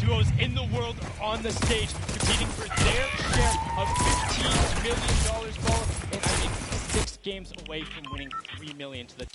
duos in the world are on the stage competing for their share of $15 million, Paul. And I mean, 6 games away from winning $3 million to the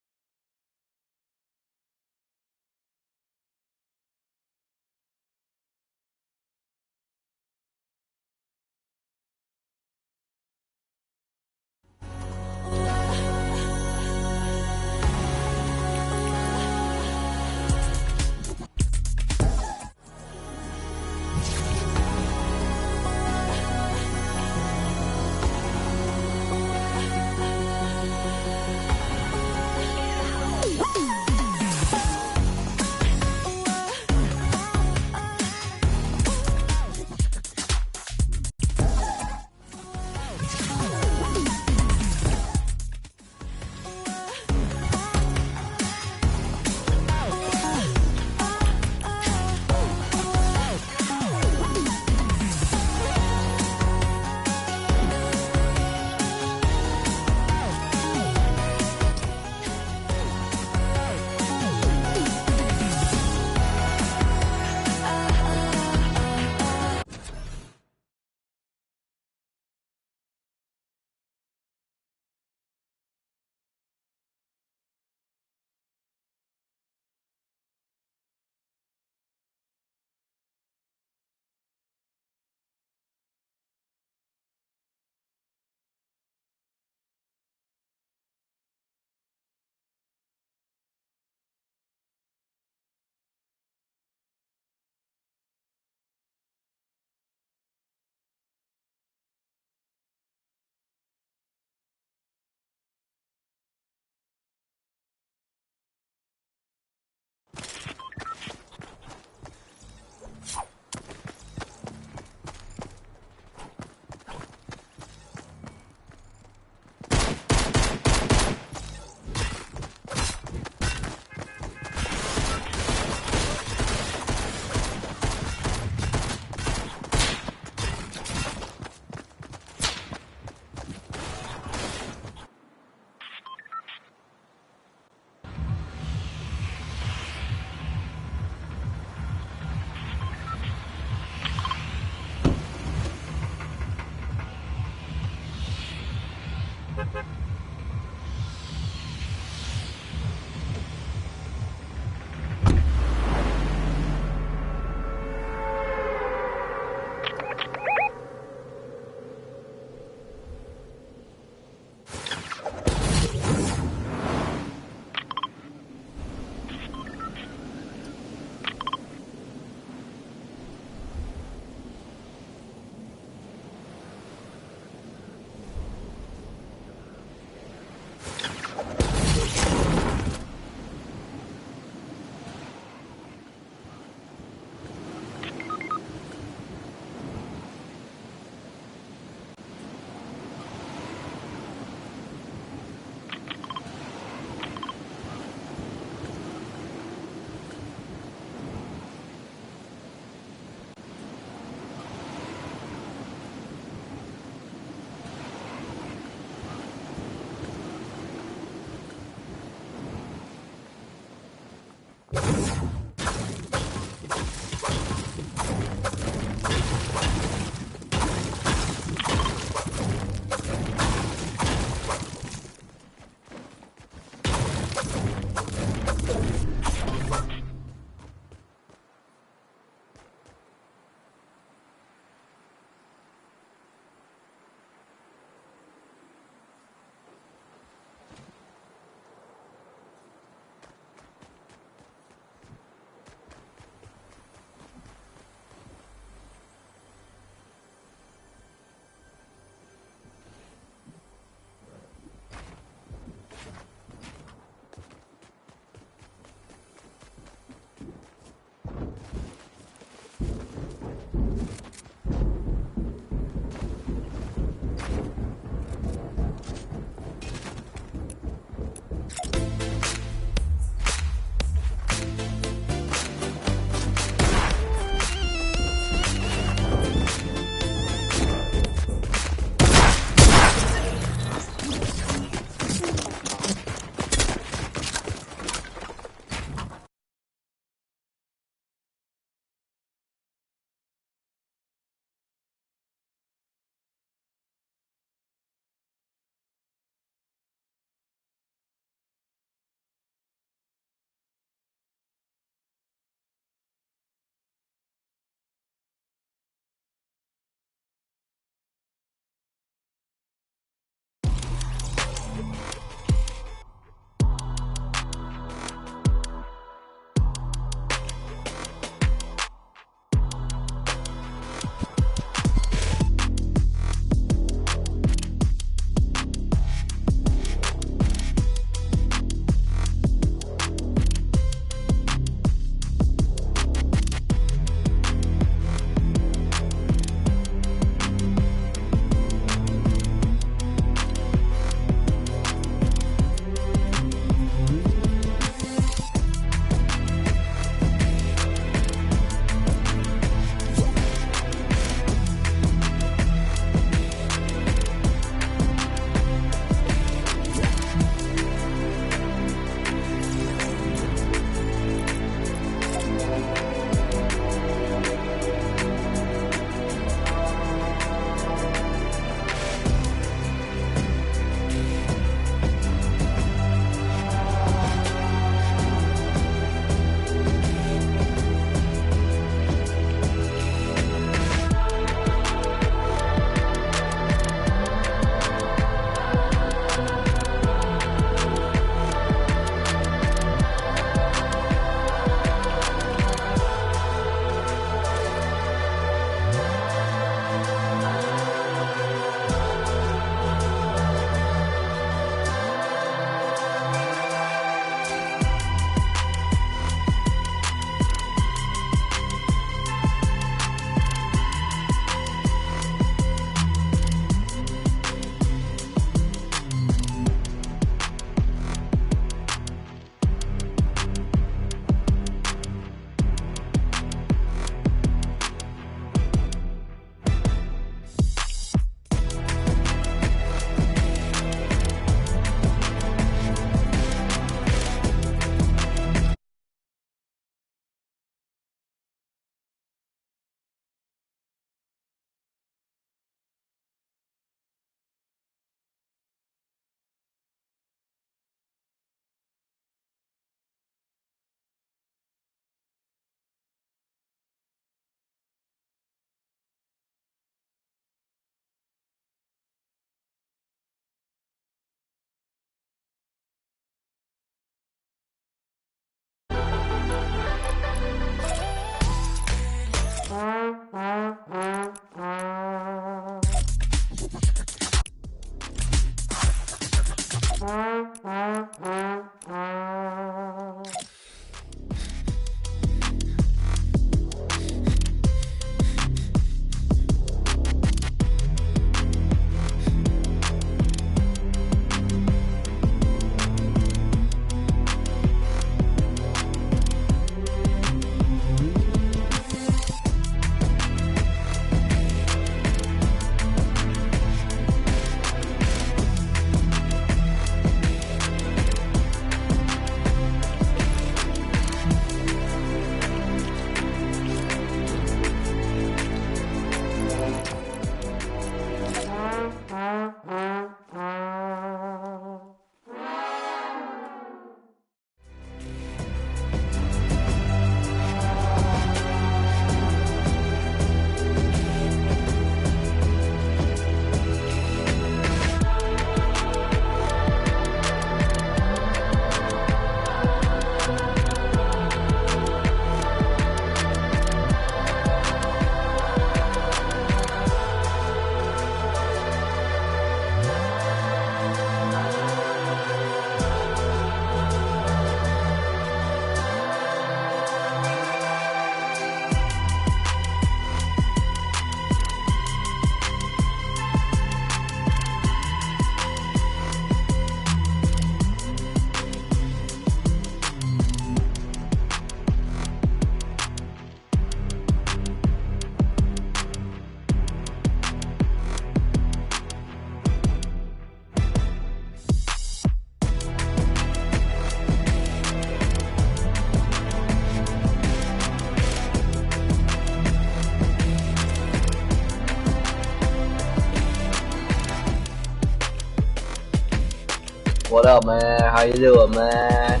What up, man? How you doing, man?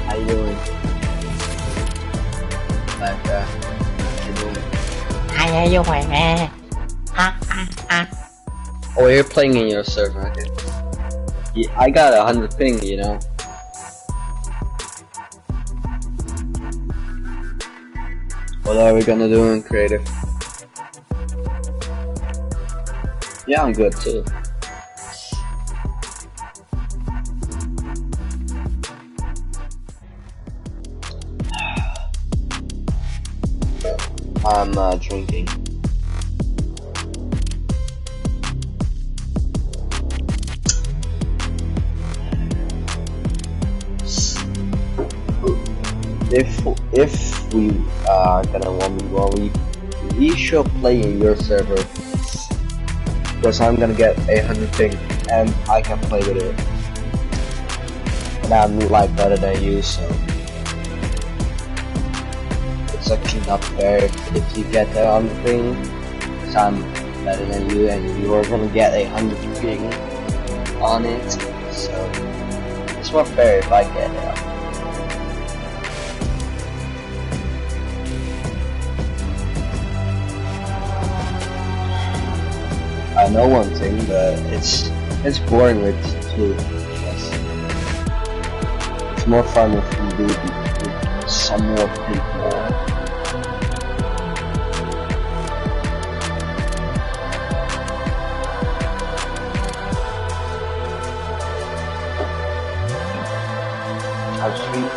How you doing? Like, how you doing? How you doing, man? Oh, you're playing in your server, okay. Yeah, I got 100 ping, you know. What are we gonna do in creative? Yeah, I'm good too. I'm drinking. If we are gonna we should play in your server, because I'm gonna get 800 ping and I can play with it, and I'm like better than you, so it's actually not fair if you get the 100 ping, because I'm better than you and you're gonna get 800 ping on it, so it's more fair if I get it. I know one thing, but it's boring with two. It's more fun if you do it with some more people. How sweet.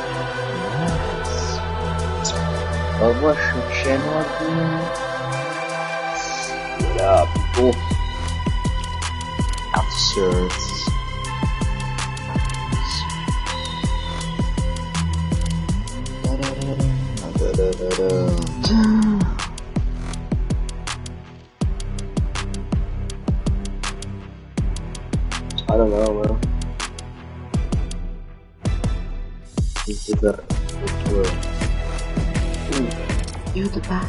But what should channel do? Yeah, people. Absurd. I don't know, man. This is a YouTuber.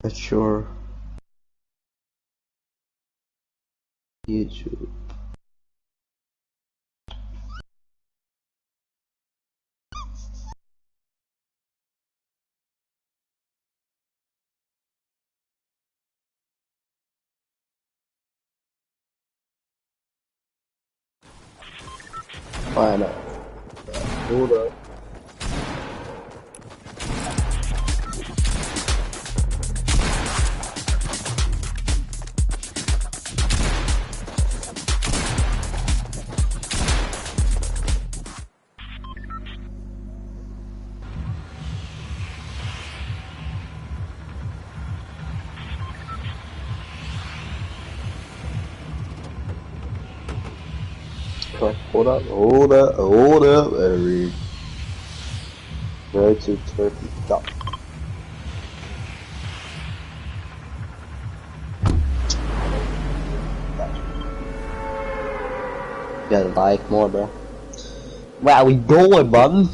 But sure. YouTube. Why not? Hold up. Hold up, Eddie. Ready to turkey duck. Gotta like more, bro. Where we going, bud?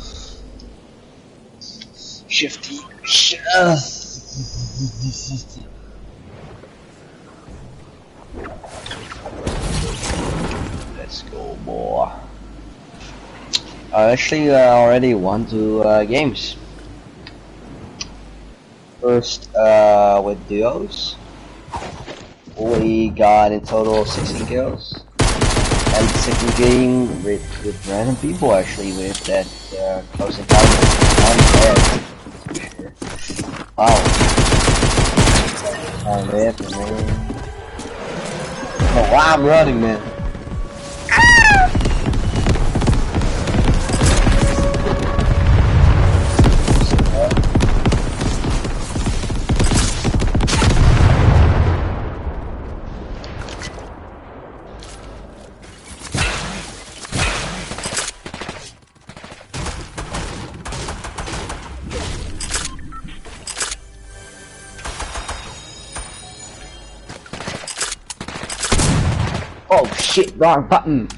Shifty. Let's go, boy. I actually already won 2 games. First, with duos, we got in total 16 kills. And the second game with random people, actually, with that close encounter. Wow. Oh, man. Oh, wow, I'm running, man. Oh shit, wrong button.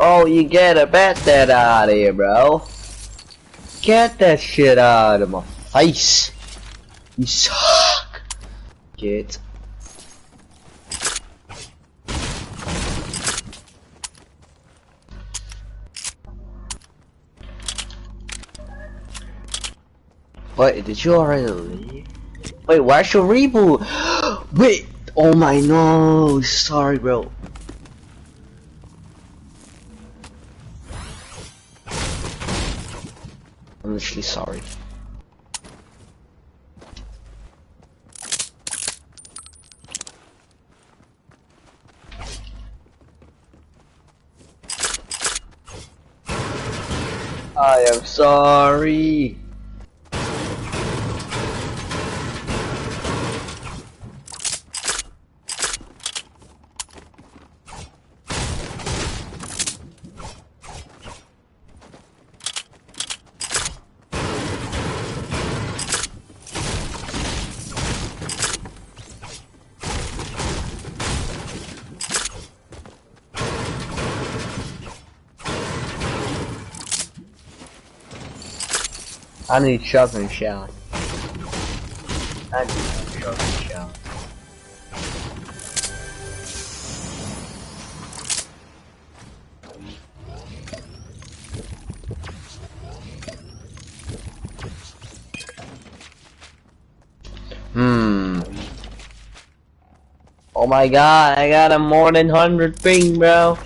Oh, you gotta bet that out of here, bro. Get that shit out of my face. You suck. Get. Wait, did you already leave? Wait, where's your reboot? Wait, oh my no, sorry, bro. I'm literally sorry. I am sorry. I need shotgun shell. I need shotgun shell. Oh my god, I got a more than 100 ping, bro.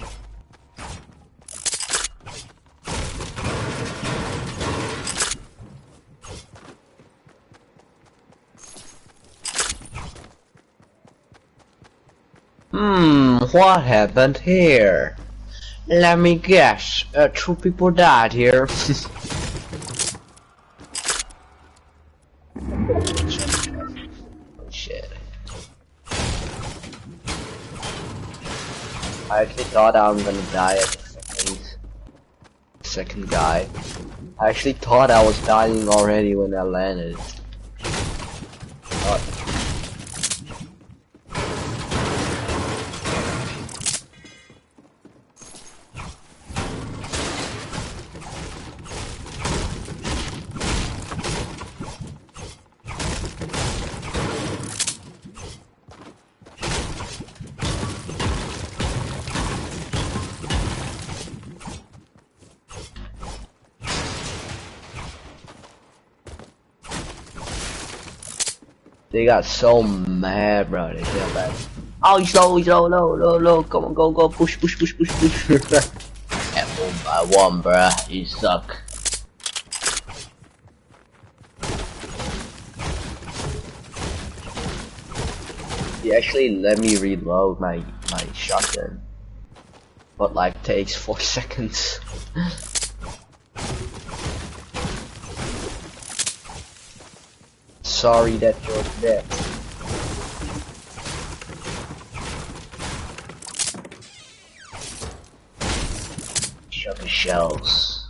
What happened here? Let me guess, 2 people died here. Shit. I actually thought I was gonna die at the second guy. I actually thought I was dying already when I landed. They got so mad, bro. They got bad. Oh, he's low, low. Come on, go, push. At 1 by 1, bruh. You suck. He actually let me reload my shotgun, but like takes 4 seconds. Sorry that you're dead. Shotgun shells.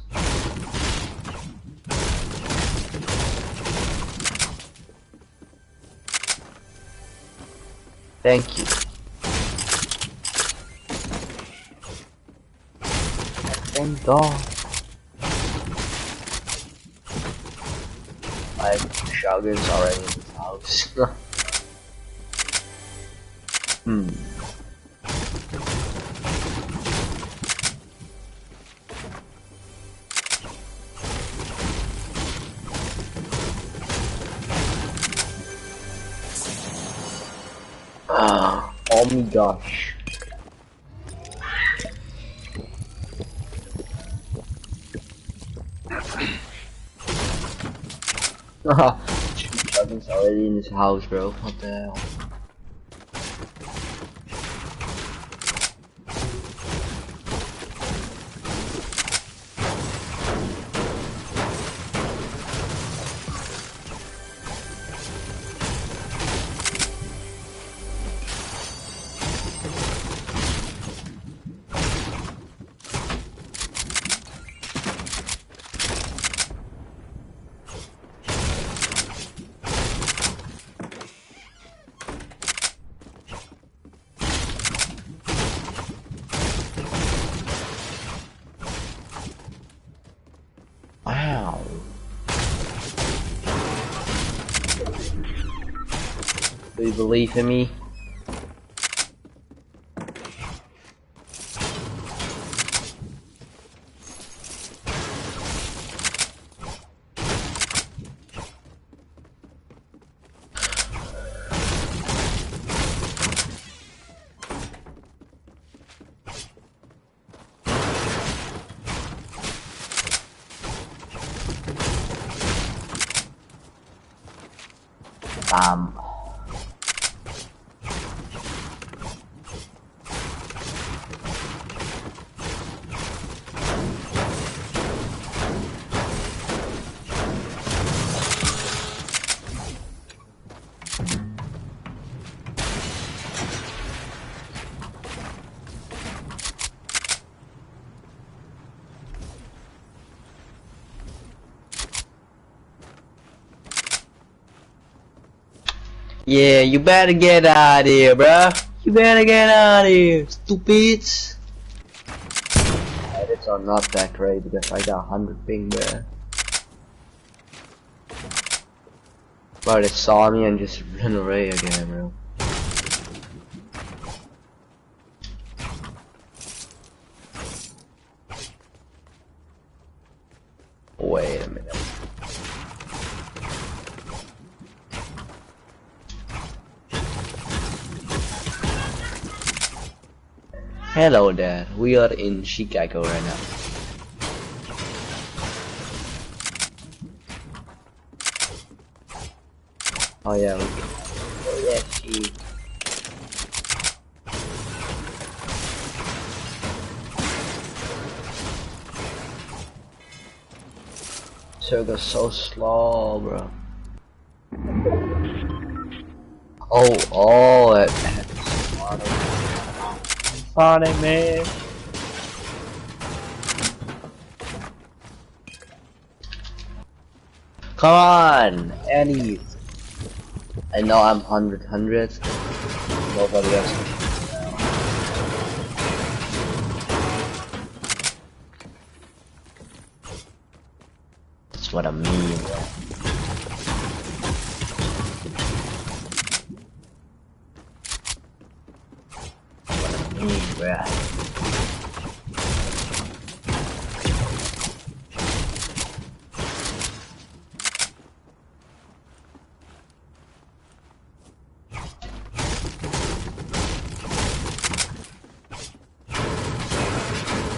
Thank you. Thank God. I have shotguns already in the house. Hmm. Oh my gosh. Chugging's already in his house, bro. What the hell? Wow. Do you believe in me? Um. Yeah, you better get out of here, bruh. You better get out of here, stupids. Edits are not that great because I got 100 ping there. But they saw me and just ran away again, bro. Wait a minute. Hello there, we are in Chicago right now. Oh yeah, oh yeah, she. Circle's so slow, bro. Oh, sorry, man. Come on, Annie. I know I'm 100. Nobody else can shoot me now. That's what I mean, bro. Bruh.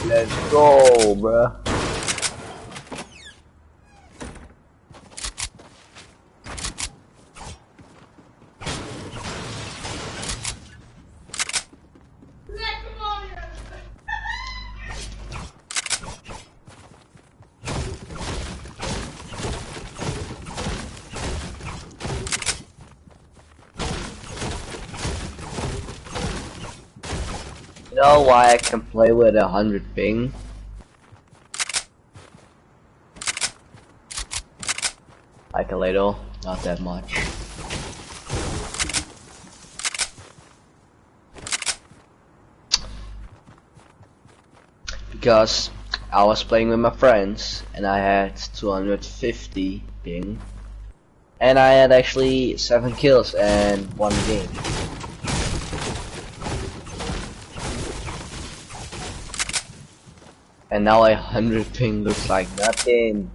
Let's go, bruh. You know why I can play with 100 ping? Like a little, not that much. Because I was playing with my friends and I had 250 ping. And I had actually 7 kills and 1 game. And now 100 ping looks like nothing.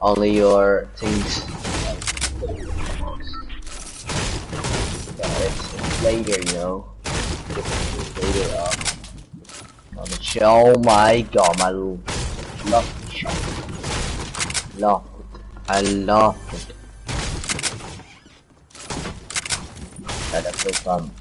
Only your things. Yeah, it's later, you know. Later up. Oh my god, my love shot. Love it. I love it. That's so fun.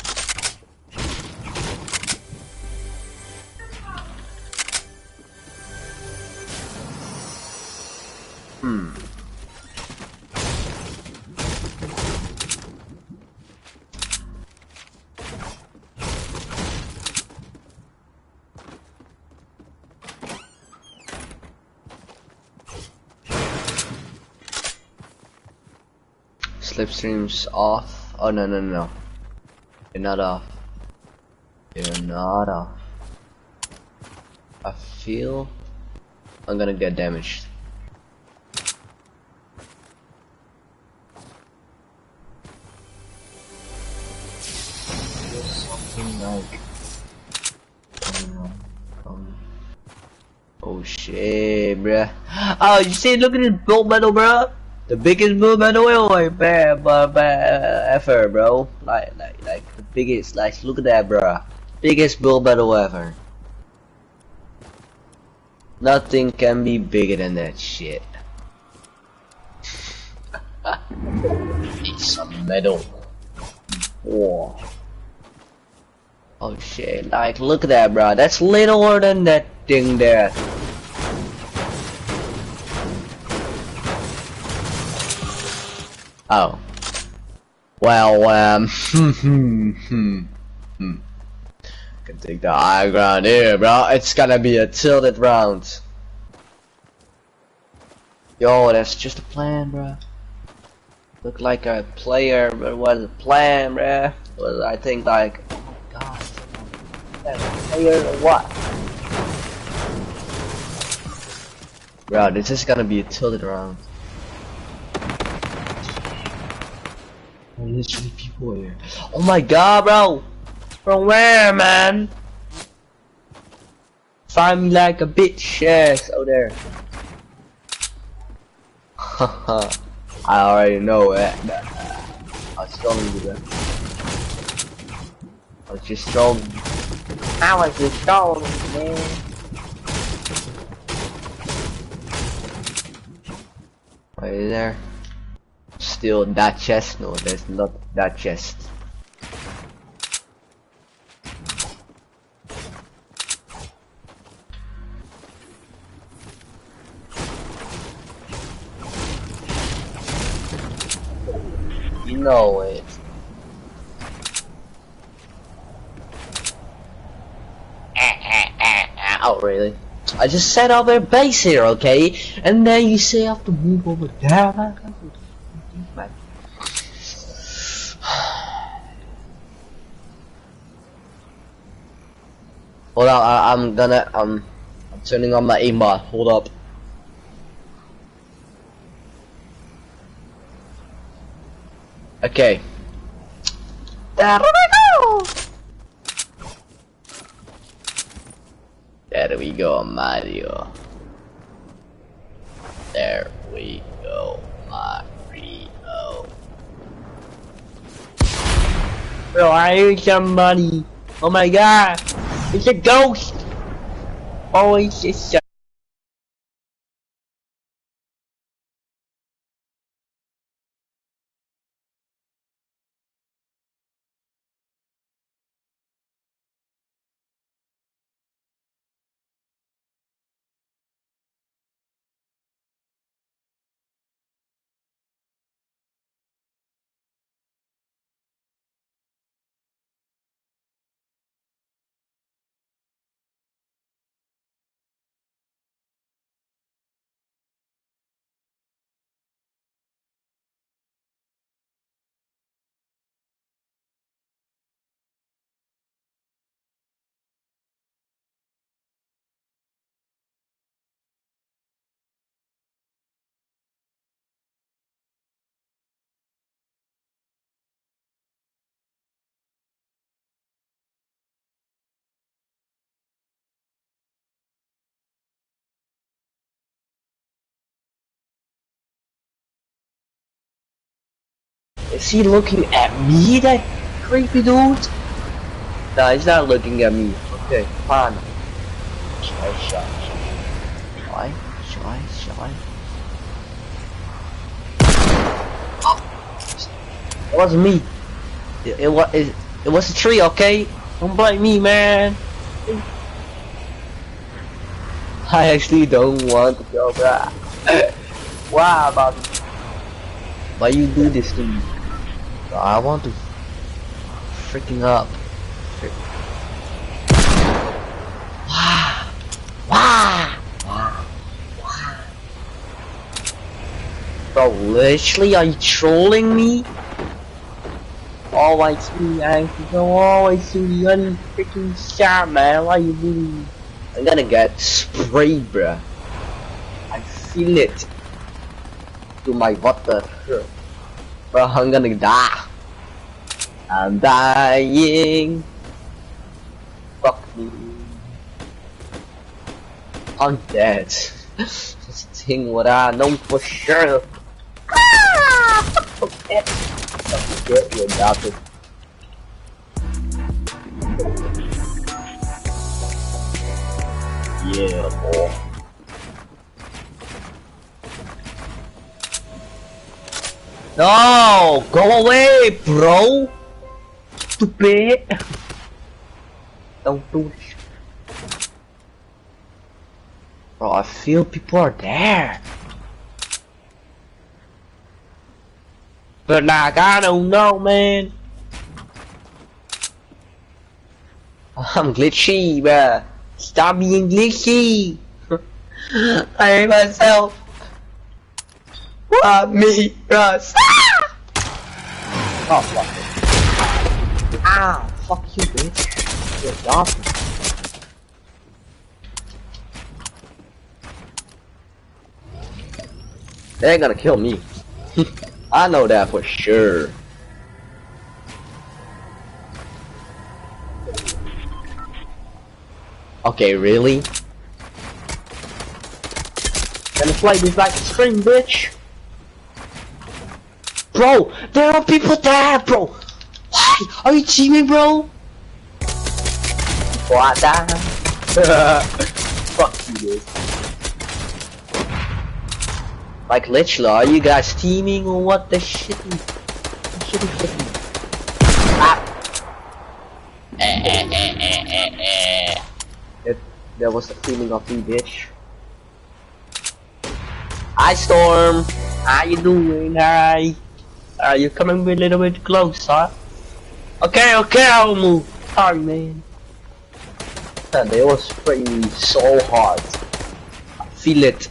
Slipstream's off. Oh no. You're not off. You're not off. I feel I'm gonna get damaged. Something like oh shit, bruh. Oh, you see, look at this gold medal, bruh. The biggest gold medal ever, bro. Like the biggest. Like, look at that, bruh. Biggest gold medal ever. Nothing can be bigger than that shit. It's a medal. Whoa. Oh shit, like, look at that, bro. That's littler than that thing there. Oh. Well, can take the high ground here, bro. It's gonna be a tilted round. Yo, that's just a plan, bro. Look like a player, but what a plan, bro. Was I think like, oh my god, that player or what? Bro, this is gonna be a tilted round. Oh, literally people here. Oh my god, bro. From where, man? Find me like a bitch. Yes, oh there. Haha. I already know it. I was trolling you, bro. I was just trolling. I was just trolling, man. Are you there? Still that chest? No, there's not that chest. You know it. Oh really? I just set up a base here, okay? And then you say I have to move over there. Hold on, I'm turning on my aimbot. Hold up. Okay. There we go. There we go, Mario. There we go, Mario. Bro, I hear somebody. Oh my god. It's a ghost. Oh, it's just Is he looking at me, that creepy dude? No, he's not looking at me. Okay, fine. Shall I? It wasn't me. It was a tree, okay? Don't blame me, man. I actually don't want to go back. Why about it? Why you do this to me? I want to freaking up. Wow. Bro, literally, are you trolling me? Always me, I don't always do the unfreaking shot, man. Why you doing? I'm gonna get sprayed, bruh. I feel it to my water. Bro, I'm gonna die. I'm dying. Fuck me. I'm dead. This thing what I know for sure. Fuck that. Get you adopted. Yeah, boy. No, go away, bro. Stupid. Don't do this. Bro, I feel people are there. But like, I don't know, man. I'm glitchy, bruh. Stop being glitchy. I hate myself. Why me, Russ? Oh, fuck it. Ah, fuck you, bitch. You're awesome. They ain't gonna kill me. I know that for sure. Okay, really? Gonna play this like a string, bitch. Bro, there are people there, bro. Why? Are you teaming, bro? What the? Fuck you, dude. Like, literally, are you guys teaming or what the shit? There was a feeling of me, bitch. Hi, Storm. How you doing? Hi. Are you coming a little bit closer? Okay, I'll move. Sorry, man. And they was spraying me so hard. I feel it.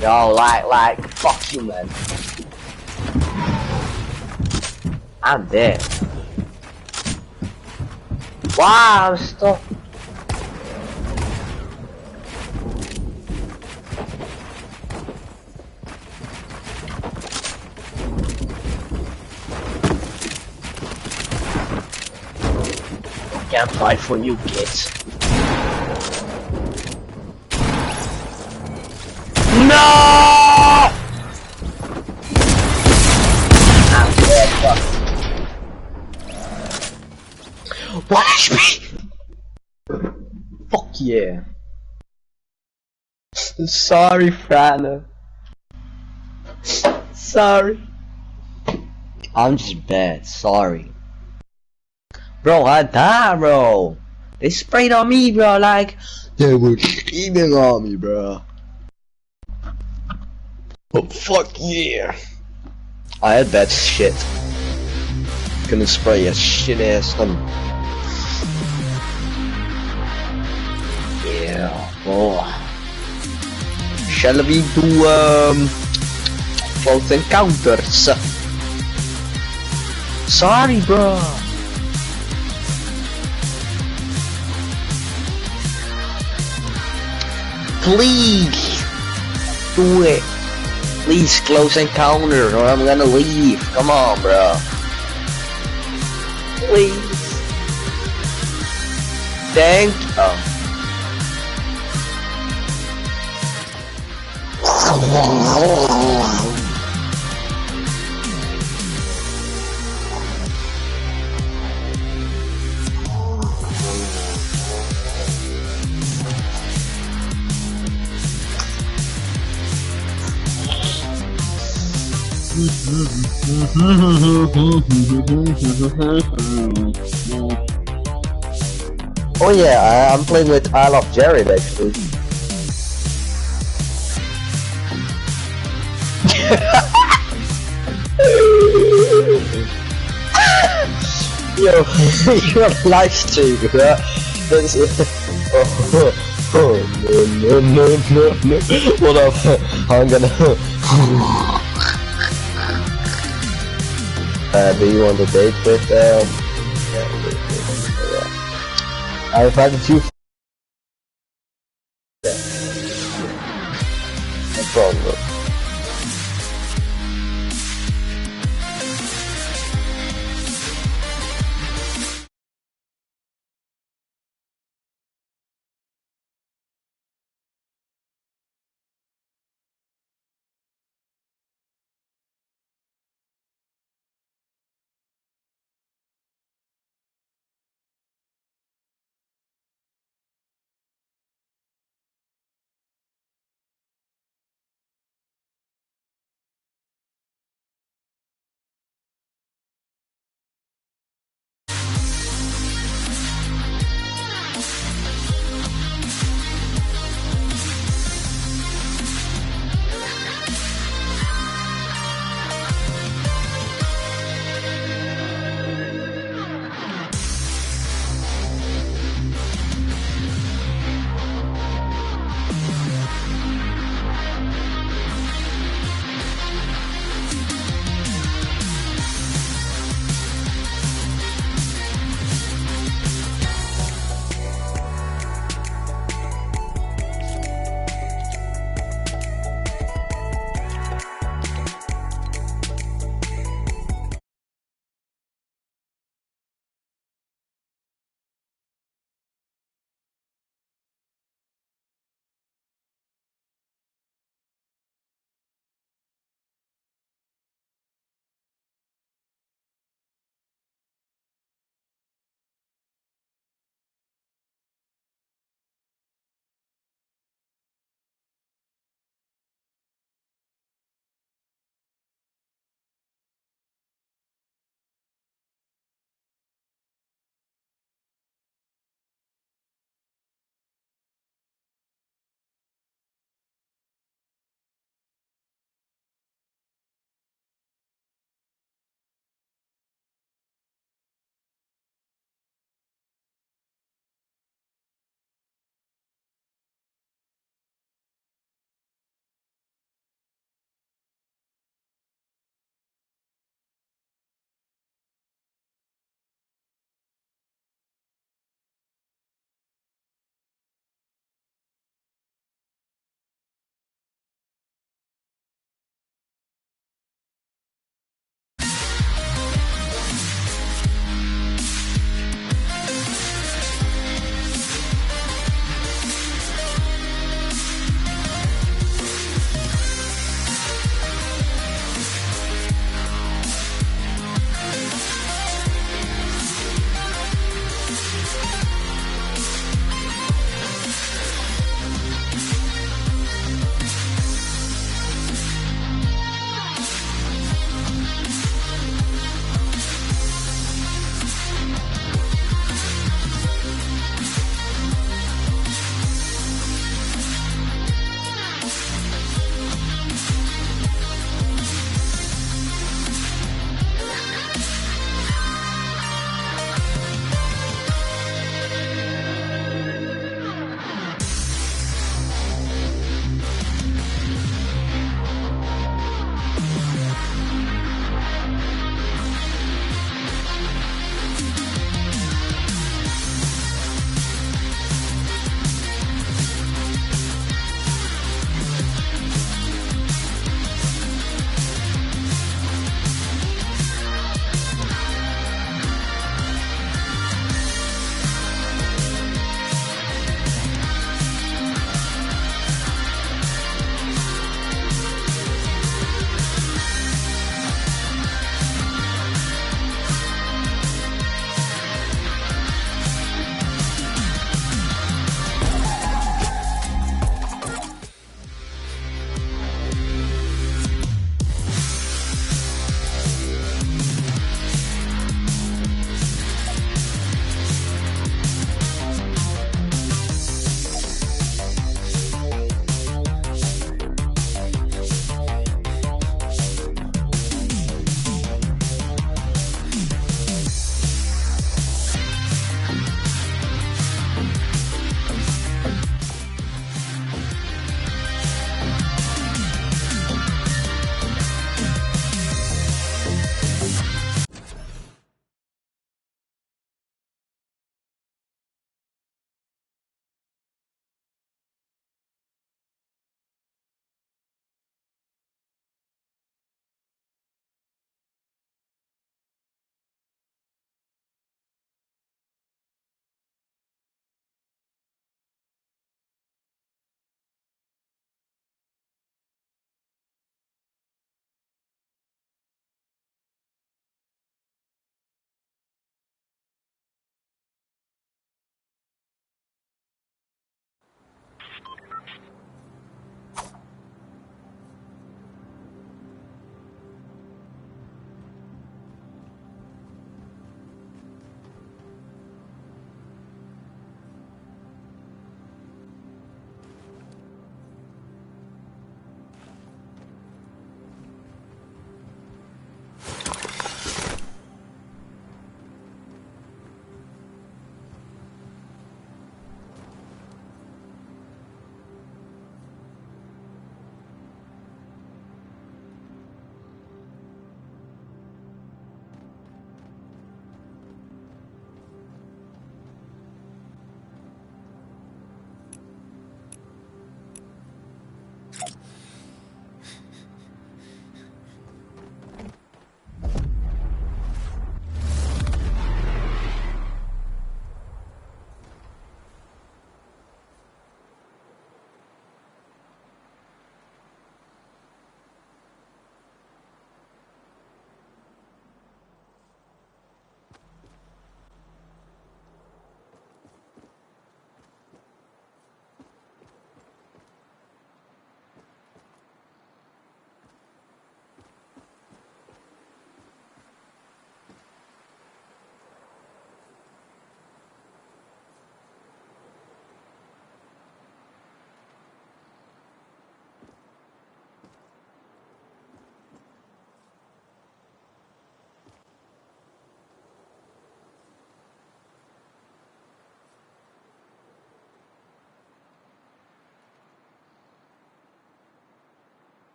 Yo, like, fuck you, man. I'm dead. Wow, I'm stuck. Can't fight for you, kids. No! I'm dead, fuck. What HP? Fuck yeah. Sorry, Frana. Sorry. I'm just bad, sorry. Bro, I died, bro. They sprayed on me, bro, like they were screaming on me, bro. Oh, fuck yeah. I had bad shit. Couldn't spray a shit ass on. Yeah, boy. Shall we do close encounters? Sorry, bro. Please do it. Please close encounter or I'm gonna leave. Come on, bro. Please. Thank you. Oh yeah, I'm playing with Isle of Jared actually. Yo, you're live stream, bro. That's no. Hold up, I'm gonna. Do you want to date with yeah. I invited you. No problem.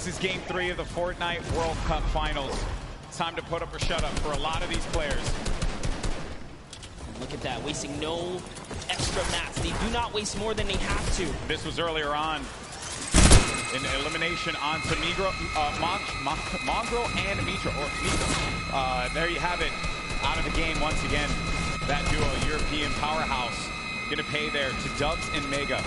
This is game 3 of the Fortnite World Cup Finals. It's time to put up or shut up for a lot of these players. Look at that, wasting no extra mats. They do not waste more than they have to. This was earlier on. An elimination onto Mongrel and Mitra. There you have it. Out of the game once again. That duo, European powerhouse, gonna pay there to Dubs and Mega.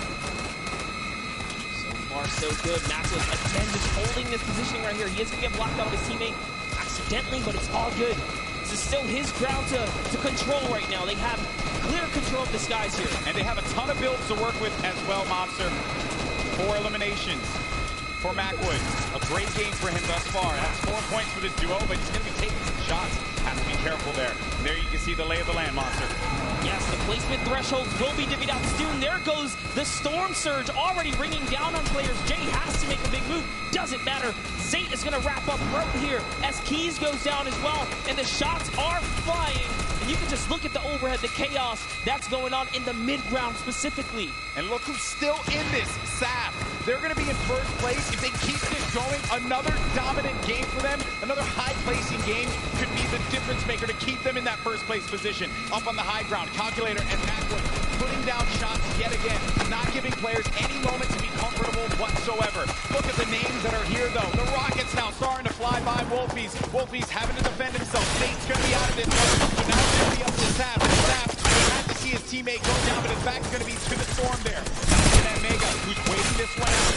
So far, so good. Maxwell again just holding this positioning right here. He is gonna get blocked out of his teammate accidentally, but it's all good. This is still his ground to control right now. They have clear control of the skies here. And they have a ton of builds to work with as well, Monster. 4 eliminations for Macwood. A great game for him thus far. That's 4 points for this duo, but he's going to be taking some shots. Has to be careful there. There you can see the lay of the land, Monster. Yes, the placement thresholds will be divvied out soon. There goes the Storm Surge already ringing down on players. Jay has to make a big move. Doesn't matter. Zayt is going to wrap up right here as Keys goes down as well. And the shots are flying. And you can just look at the overhead, the chaos that's going on in the mid-ground specifically. And look who's still in this, Saf. They're going to be in first place. If they keep this going, another dominant game for them, another high-placing game could be the difference maker to keep them in that first place position. Up on the high ground, Calculator and Macwood putting down shots yet again, not giving players any moment to be comfortable whatsoever. Look at the names that are here, though. The Rockets now starting to fly by Wolfies. Wolfies having to defend himself. Zate's going to be out of this one. So now it's going to be up to Saf. And Saf, he had to see his teammate go down, but his back's going to be to the Storm there. Now look at that Mega, who's waiting this one out.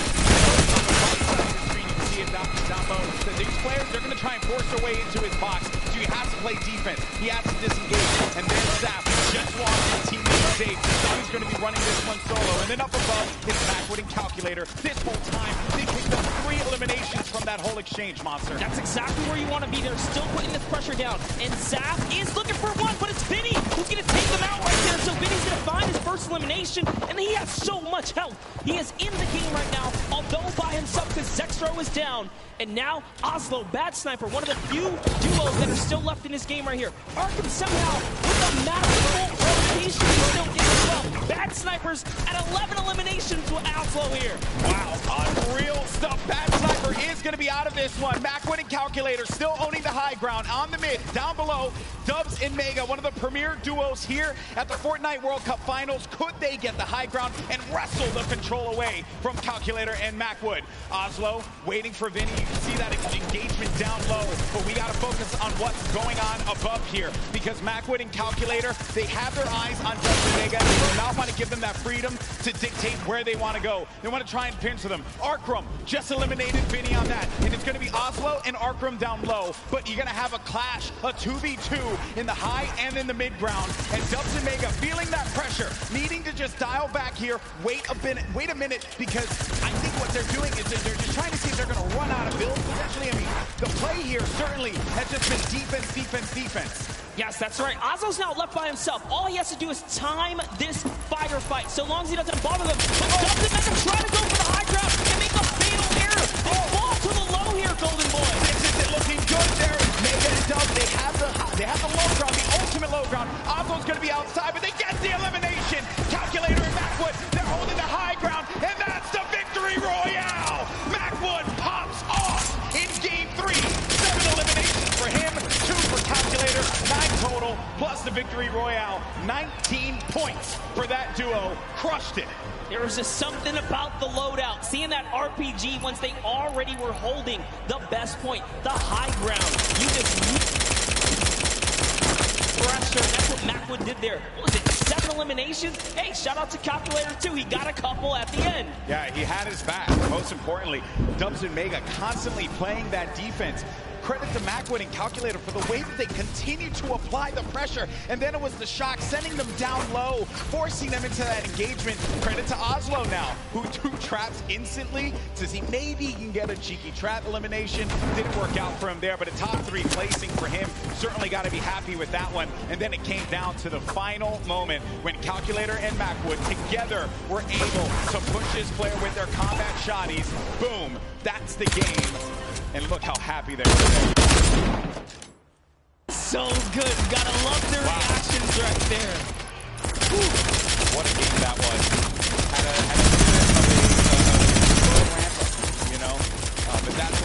On the right side of the screen, you can see it down low. So these players, they're going to try and force their way into his box. So he has to play defense. He has to disengage. And there's Saf, just lost his teammate Zayt. Now he's going to be running this one solo. And then up above is Macwood and Calculator. This whole time, they picked up 3 eliminations from that whole exchange, Monster. That's exactly where you want to be. They're still putting this pressure down. And Zaf is looking for one, but it's Vinny who's going to take them out right there. So Vinny's going to find his first elimination, and he has so much health. He is in the game right now, although by himself because Zextro is down. And now Oslo, Bad Sniper, one of the few duos that are still left in this game right here. Arkham somehow, with a massive rotation, he's still in as well. Bad Snipers at 11 eliminations with Oslo here. Wow, unreal stuff. Bad Sniper is going to be out of this one. Macwood and Calculator still owning the high ground on the mid. Down below, Dubs and Mega, one of the premier duos here at the Fortnite World Cup Finals. Could they get the high ground and wrestle the control away from Calculator and Macwood? Oslo waiting for Vinny. You can see that engagement down low, but we got to focus on what's going on above here because Macwood and Calculator, they have their eyes on Dubs and Mega. They do not want to give them that freedom to dictate where they want to go. They want to try and pinch them. Arkram just eliminated Vinny on that, and it's going to be Oslo and Arkram down low, but you're going to have a clash, a 2v2 in the high and in the mid ground, and Dubs and Mega feeling that pressure, needing to just dial back here, wait a minute, because I think what they're doing is they're just trying to see if they're going to run out of builds potentially. I mean, the play here certainly has just been defense, defense, defense. Yes, that's right. Oslo's now left by himself. All he has to do is time this firefight, so long as he doesn't bother them. But Dubs and Mega try to go for the high ground and make a fatal error. They fall to the low here, Golden Boy. This isn't looking good there. Mega and Dubs, they have the low ground, the ultimate low ground. Oslo's going to be outside, but they get the elimination. Calculator and Macwood, they're holding the high ground, and that's the victory royale. Macwood pops off in game 3. 7 eliminations for him, 2 for Calculator, 9 total, plus the victory royale. 19 points for that duo. Crushed it. There was just something about the loadout. Seeing that RPG once they already were holding the best point, the high ground. You just pressure. That's what Macwood did there. What was it, 7 eliminations? Hey, shout out to Calculator too. He got a couple at the end. Yeah, he had his back. Most importantly, Dubs and Mega constantly playing that defense. Credit to Macwood and Calculator for the way that they continue to apply the pressure. And then it was the shock, sending them down low, forcing them into that engagement. Credit to Oslo now, who 2 traps instantly to see maybe he can get a cheeky trap elimination. Didn't work out for him there, but a top 3 placing for him. Certainly got to be happy with that one. And then it came down to the final moment when Calculator and Macwood together were able to push this player with their combat shotties. Boom, that's the game. And look how happy they were. So good. You gotta love their reactions right there. Whew. What a game that was. Had a ramp up, you know. But that's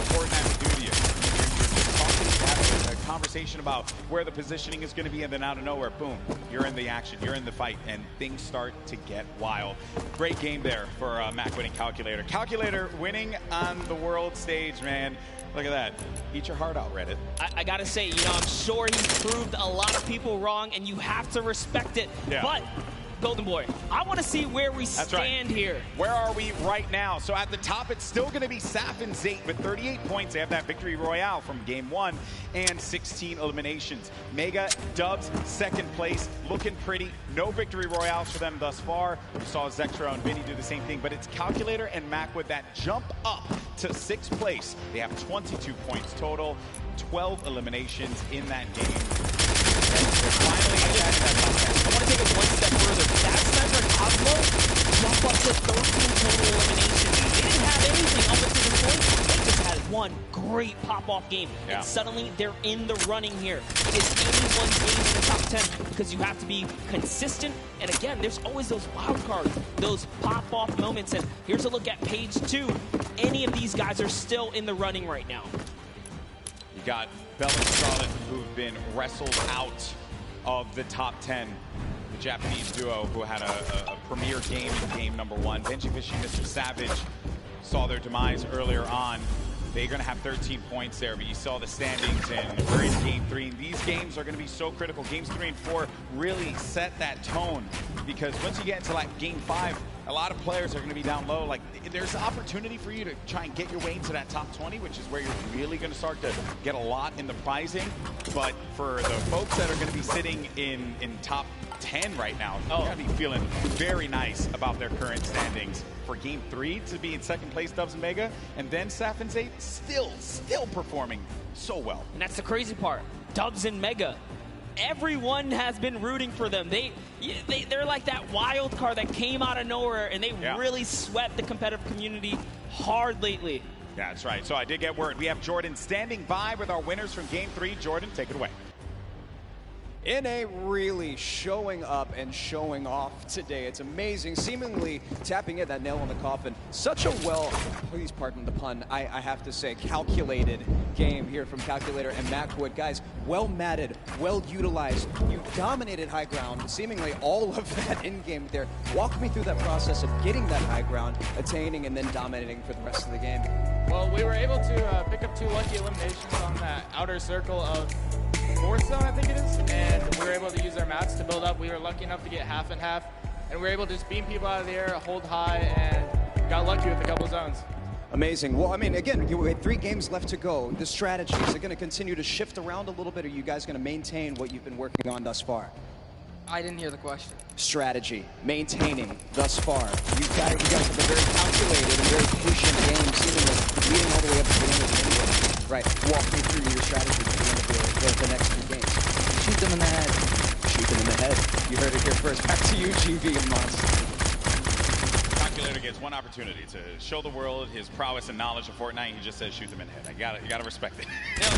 where the positioning is going to be, and then out of nowhere, boom, you're in the action, you're in the fight, and things start to get wild. Great game there for Mac winning Calculator. Calculator winning on the world stage, man. Look at that. Eat your heart out, Reddit. I gotta say, you know, I'm sure he's proved a lot of people wrong, and you have to respect it. Yeah. But, Golden Boy, I want to see where we stand here. Where are we right now? So at the top, it's still going to be Saf and Zayt with 38 points. They have that victory royale from game 1 and 16 eliminations. Mega, Dubs, second place, looking pretty. No victory royales for them thus far. We saw Zextra and Vinny do the same thing, but it's Calculator and Macwood that jump up to 6th place. They have 22 points total, 12 eliminations in that game. And they're finally at that top 10. I want to take it one step further. That Sniper and Osmo jump up to 13 total eliminations. They didn't have anything up until this point. They just had one great pop-off game. Yeah. And suddenly, they're in the running here. It is anyone's game in the top 10 because you have to be consistent. And again, there's always those wild cards, those pop-off moments. And here's a look at page 2. Any of these guys are still in the running right now. You got Bell and Scarlet, who've been wrestled out of the top 10. The Japanese duo who had a premier game in game number 1. Benji Fishy and Mr. Savage saw their demise earlier on. They're going to have 13 points there, but you saw the standings and we're in game 3. And these games are going to be so critical. Games 3 and 4 really set that tone, because once you get into like game 5, a lot of players are going to be down low. Like, there's an opportunity for you to try and get your way into that top 20, which is where you're really going to start to get a lot in the prizing. But for the folks that are going to be sitting in top 10 right now, they're going to be feeling very nice about their current standings. For game 3 to be in 2nd place, Dubs and Mega, and then Saf and Zayt still performing so well. And that's the crazy part. Dubs and Mega. Everyone has been rooting for them. They're like that wild card that came out of nowhere, and they really swept the competitive community hard lately. Yeah, that's right. So I did get word. We have Jordan standing by with our winners from game 3. Jordan, take it away. NA really showing up and showing off today. It's amazing, seemingly tapping in that nail on the coffin. Such a please pardon the pun, I have to say, calculated game here from Calculator and Macwood. Guys, well matted, well utilized. You dominated high ground, seemingly all of that in-game there. Walk me through that process of getting that high ground, attaining, and then dominating for the rest of the game. Well, we were able to pick up 2 lucky eliminations on that outer circle of 4th zone, I think it is, and we were able to use our mats to build up. We were lucky enough to get half and half, and we were able to just beam people out of the air, hold high, and got lucky with a couple zones. Amazing. Well, I mean, again, you had 3 games left to go. The strategy, is it going to continue to shift around a little bit, or are you guys going to maintain what you've been working on thus far? I didn't hear the question. Strategy, maintaining thus far. You guys have been very calculated and very patient game, seemingly leading all the way up to the end of the game. Right. Walk me through your strategy at the end of the next 2 games. Shoot them in the head. Shoot them in the head. You heard it here first. Back to you, GV and Monster. Calculator gets one opportunity to show the world his prowess and knowledge of Fortnite. He just says shoot them in the head. You gotta respect it. You know,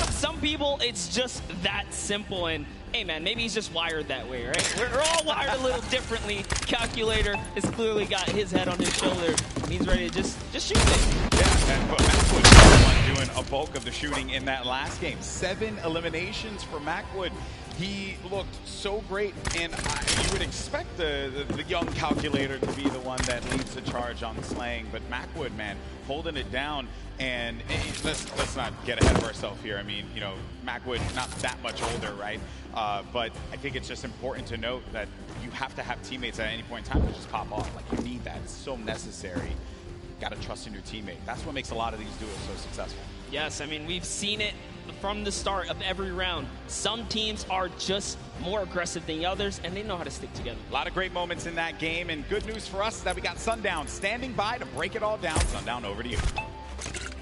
some people, it's just that simple, and hey man, maybe he's just wired that way, right? We're all wired a little differently. Calculator has clearly got his head on his shoulder, and he's ready to just shoot it. Yeah, and Macwood was the one doing a bulk of the shooting in that last game. 7 eliminations for Macwood. He looked so great, and you would expect the young Calculator to be the one that leads the charge on the slaying, but Macwood, man, holding it down. And let's not get ahead of ourselves here. I mean, you know, Macwood not that much older, right? But I think it's just important to note that you have to have teammates at any point in time to just pop off. Like, you need that. It's so necessary. You gotta trust in your teammate. That's what makes a lot of these duos so successful. Yes, I mean, we've seen it from the start of every round. Some teams are just more aggressive than others, and they know how to stick together. A lot of great moments in that game, and good news for us is that we got Sundown standing by to break it all down. Sundown, over to you.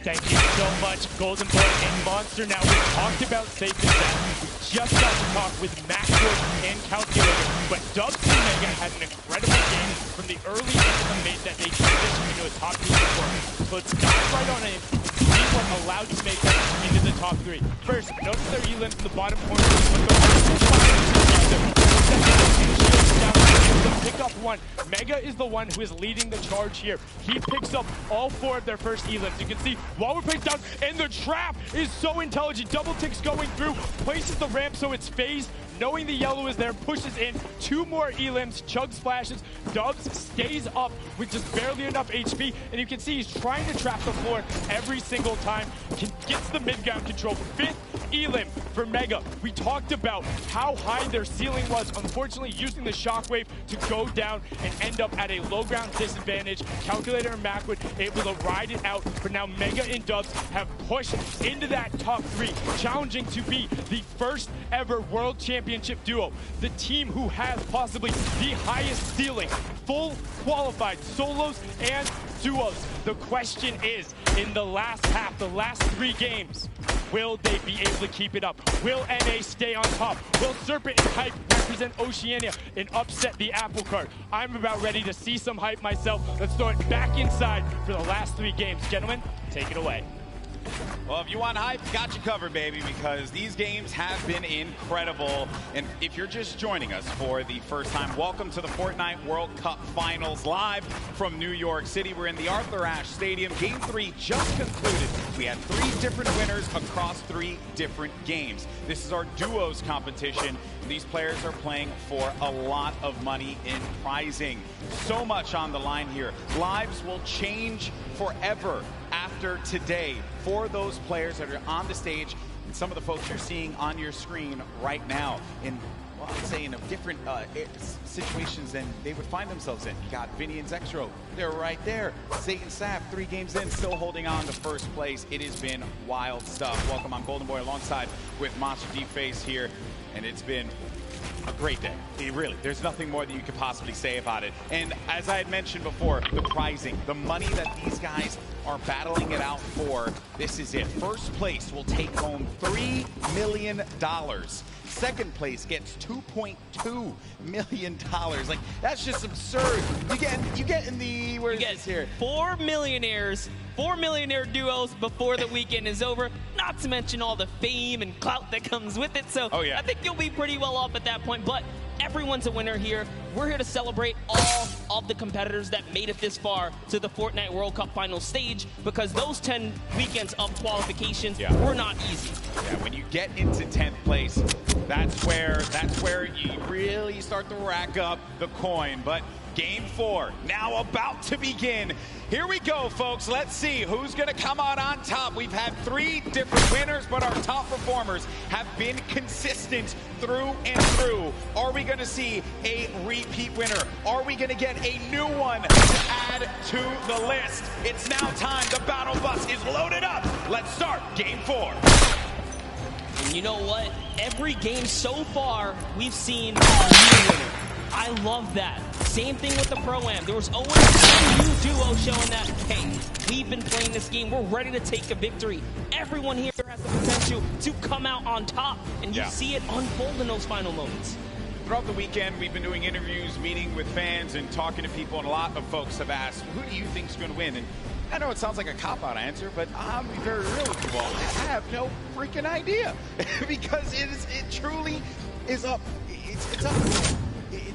Thank you so much, Golden Boy and Monster. Now, we talked about safe and sound. We just got to talk with Macwood and Calculator, but Dubs and Mega had an incredible game from the early into the mid that they transitioned into a top 2 performance. So let's dive right on in and see what allowed you to make it into the top 3. First, notice their elims in the bottom corner, but the rest of the fire together. Second, shields down, able to pick up one one. Mega is the one who is leading the charge here. He picks up all 4 of their first elims. You can see Waller plays down, and the trap is so intelligent. Double ticks going through, places the ramp so it's phased. Knowing the yellow is there, pushes in 2 more elims, chug splashes. Dubs stays up with just barely enough HP, and you can see he's trying to trap the floor every single time. Gets the mid-ground control. 5th elim for Mega. We talked about how high their ceiling was, unfortunately using the shockwave to go down and end up at a low ground disadvantage. Calculator and Macwood able to ride it out, but now Mega and Dubs have pushed into that top 3, challenging to be the first ever world championship duo. The team who has possibly the highest ceiling, full qualified solos and duos. The question is, in the last half, the last 3 games, will they be able to keep it up? Will NA stay on top? Will Serpent and Hype represent Oceania and upset the apple cart? I'm about ready to see some hype myself. Let's throw it back inside for the last 3 games. Gentlemen, take it away. Well, if you want hype, got you covered, baby, because these games have been incredible. And if you're just joining us for the first time, welcome to the Fortnite World Cup Finals live from New York City. We're in the Arthur Ashe Stadium. Game 3 just concluded. We had 3 different winners across 3 different games. This is our duos competition. These players are playing for a lot of money in prizing. So much on the line here. Lives will change forever after today for those players that are on the stage and some of the folks you're seeing on your screen right now in, well, I would say in a different situations than they would find themselves in. You got Vinny and Zexro, they're right there. Zayt and Sap, 3 games in, still holding on to first place. It has been wild stuff. Welcome, I'm Golden Boy alongside with Monster Deepface here, and it's been a great day. Really, there's nothing more that you could possibly say about it. And as I had mentioned before, the prizing, the money that these guys are battling it out for, this is it. First place will take home $3 million. Second place gets $2.2 million. Like, that's just absurd. You get in the, where is this here? 4 millionaires, 4 millionaire duos before the weekend is over. Not to mention all the fame and clout that comes with it. So I think you'll be pretty well off at that point. But everyone's a winner here. We're here to celebrate all of the competitors that made it this far to the Fortnite World Cup final stage, because those 10 weekends of qualifications were not easy. Yeah, when you get into 10th place, that's where you really start to rack up the coin. But Game 4 now about to begin. Here we go, folks. Let's see who's going to come out on top. We've had 3 different winners, but our top performers have been consistent through and through. Are we going to see a repeat winner? Are we going to get a new one to add to the list? It's now time. The battle bus is loaded up. Let's start Game 4. And you know what? Every game so far, we've seen a new winner. I love that. Same thing with the Pro-Am. There was always a new duo showing that, hey, we've been playing this game. We're ready to take a victory. Everyone here has the potential to come out on top, and you see it unfold in those final moments. Throughout the weekend, we've been doing interviews, meeting with fans, and talking to people, and a lot of folks have asked, who do you think is going to win? And I know it sounds like a cop-out answer, but I'm very real with you all. I have no freaking idea because it truly is up. It's up.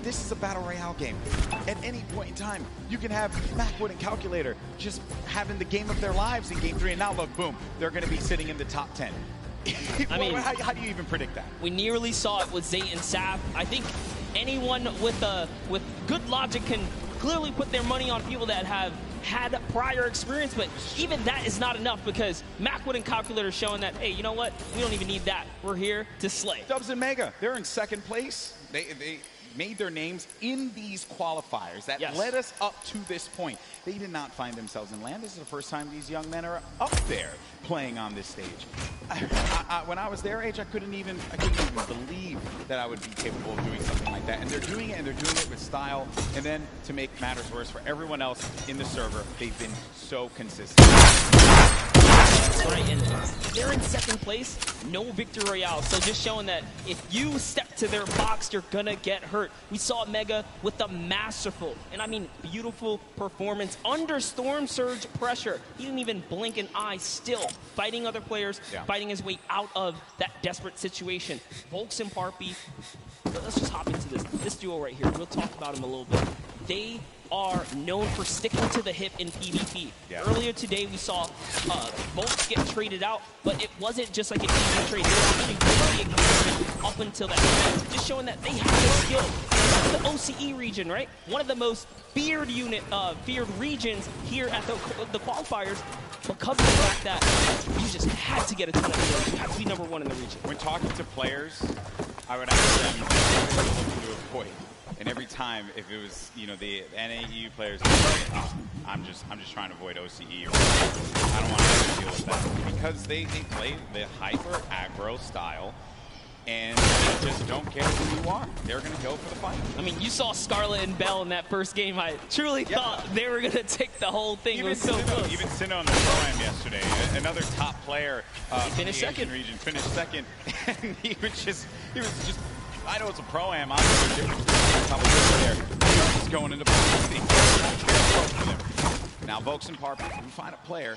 This is a battle royale game. At any point in time, you can have Macwood and Calculator just having the game of their lives in Game 3, and now look, boom, they're going to be sitting in the top 10. I mean, how do you even predict that? We nearly saw it with Zayt and Sap. I think anyone with good logic can clearly put their money on people that have had prior experience, but even that is not enough, because Macwood and Calculator showing that, hey, you know what? We don't even need that. We're here to slay. Dubs and Mega, they're in second place. They made their names in these qualifiers that led us up to this point. They did not find themselves in land. This is the first time these young men are up there playing on this stage. When I was their age, I couldn't even believe that I would be capable of doing something like that. And they're doing it, and they're doing it with style. And then, to make matters worse for everyone else in the server, they've been so consistent. Right, and they're in second place, no victory royale. So just showing that if you step to their box, you're gonna get hurt. We saw Mega with a masterful, and I mean beautiful performance under Storm Surge pressure. He didn't even blink an eye, still fighting other players, fighting his way out of that desperate situation. Volks and Parpy, let's just hop into this duo right here. We'll talk about him a little bit. They are known for sticking to the hip in PvP. Yeah. Earlier today, we saw Volks get traded out, but it wasn't just like an easy trade. They were actually pretty aggressive up until that point, just showing that they have the skill. That's the OCE region, right? One of the most feared regions here at the qualifiers, because of the fact that you just had to get a ton of kills. You had to be number one in the region. When talking to players, I would ask them what they're looking to avoid. And every time, if it was, you know, the NAEU players, oh, I'm just trying to avoid OCE. Or I don't want to deal with that because they play the hyper aggro style, and they just don't care who you are. They're gonna go for the fight. I mean, you saw Scarlet and Bell in that first game. I truly thought they were gonna take the whole thing. It was so close. Even Sinnoh on the Pro-Am yesterday, another top player he finished in the second. Asian region, finished second, and he was just. I know it's a Pro-Am, obviously different top player. He's going into publicity. Now Volks and Parp, we find a player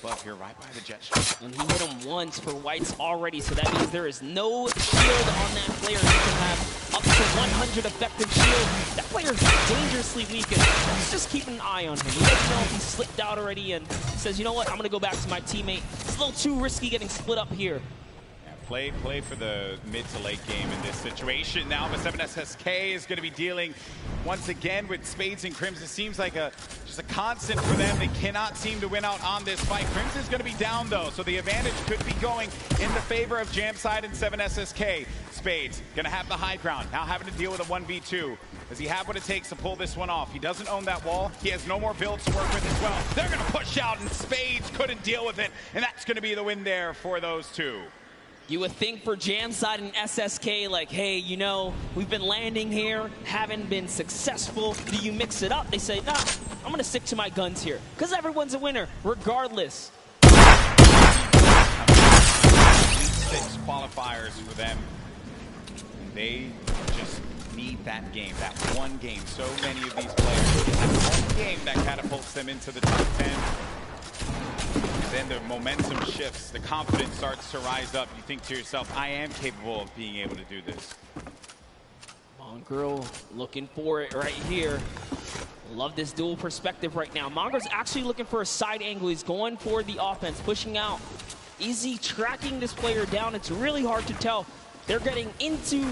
above here, right by the jet shot. And he hit him once for whites already, so that means there is no shield on that player. He can have up to 100 effective shield. That player is dangerously weak, and let's just keep an eye on him. He doesn't know if he slipped out already, and says, you know what, I'm going to go back to my teammate. It's a little too risky getting split up here. Play for the mid to late game in this situation. Now the 7SSK is going to be dealing once again with Spades and Crimson. It seems like just a constant for them. They cannot seem to win out on this fight. Crimson's going to be down though, so the advantage could be going in the favor of Jamside and 7SSK. Spades going to have the high ground, now having to deal with a 1v2. Does he have what it takes to pull this one off? He doesn't own that wall. He has no more builds to work with as well. They're going to push out, and Spades couldn't deal with it, and that's going to be the win there for those two. You would think for Jamside and SSK, like, hey, you know, we've been landing here, haven't been successful. Do you mix it up? They say, nah, I'm going to stick to my guns here. Because everyone's a winner, regardless. 6 qualifiers for them. And they just need that game, that one game. So many of these players have one game that catapults them into the top 10. Then the momentum shifts, the confidence starts to rise up. You think to yourself, I am capable of being able to do this. Mongraal looking for it right here. Love this dual perspective right now. Mongraal's actually looking for a side angle. He's going for the offense, pushing out. Is he tracking this player down? It's really hard to tell. They're getting into,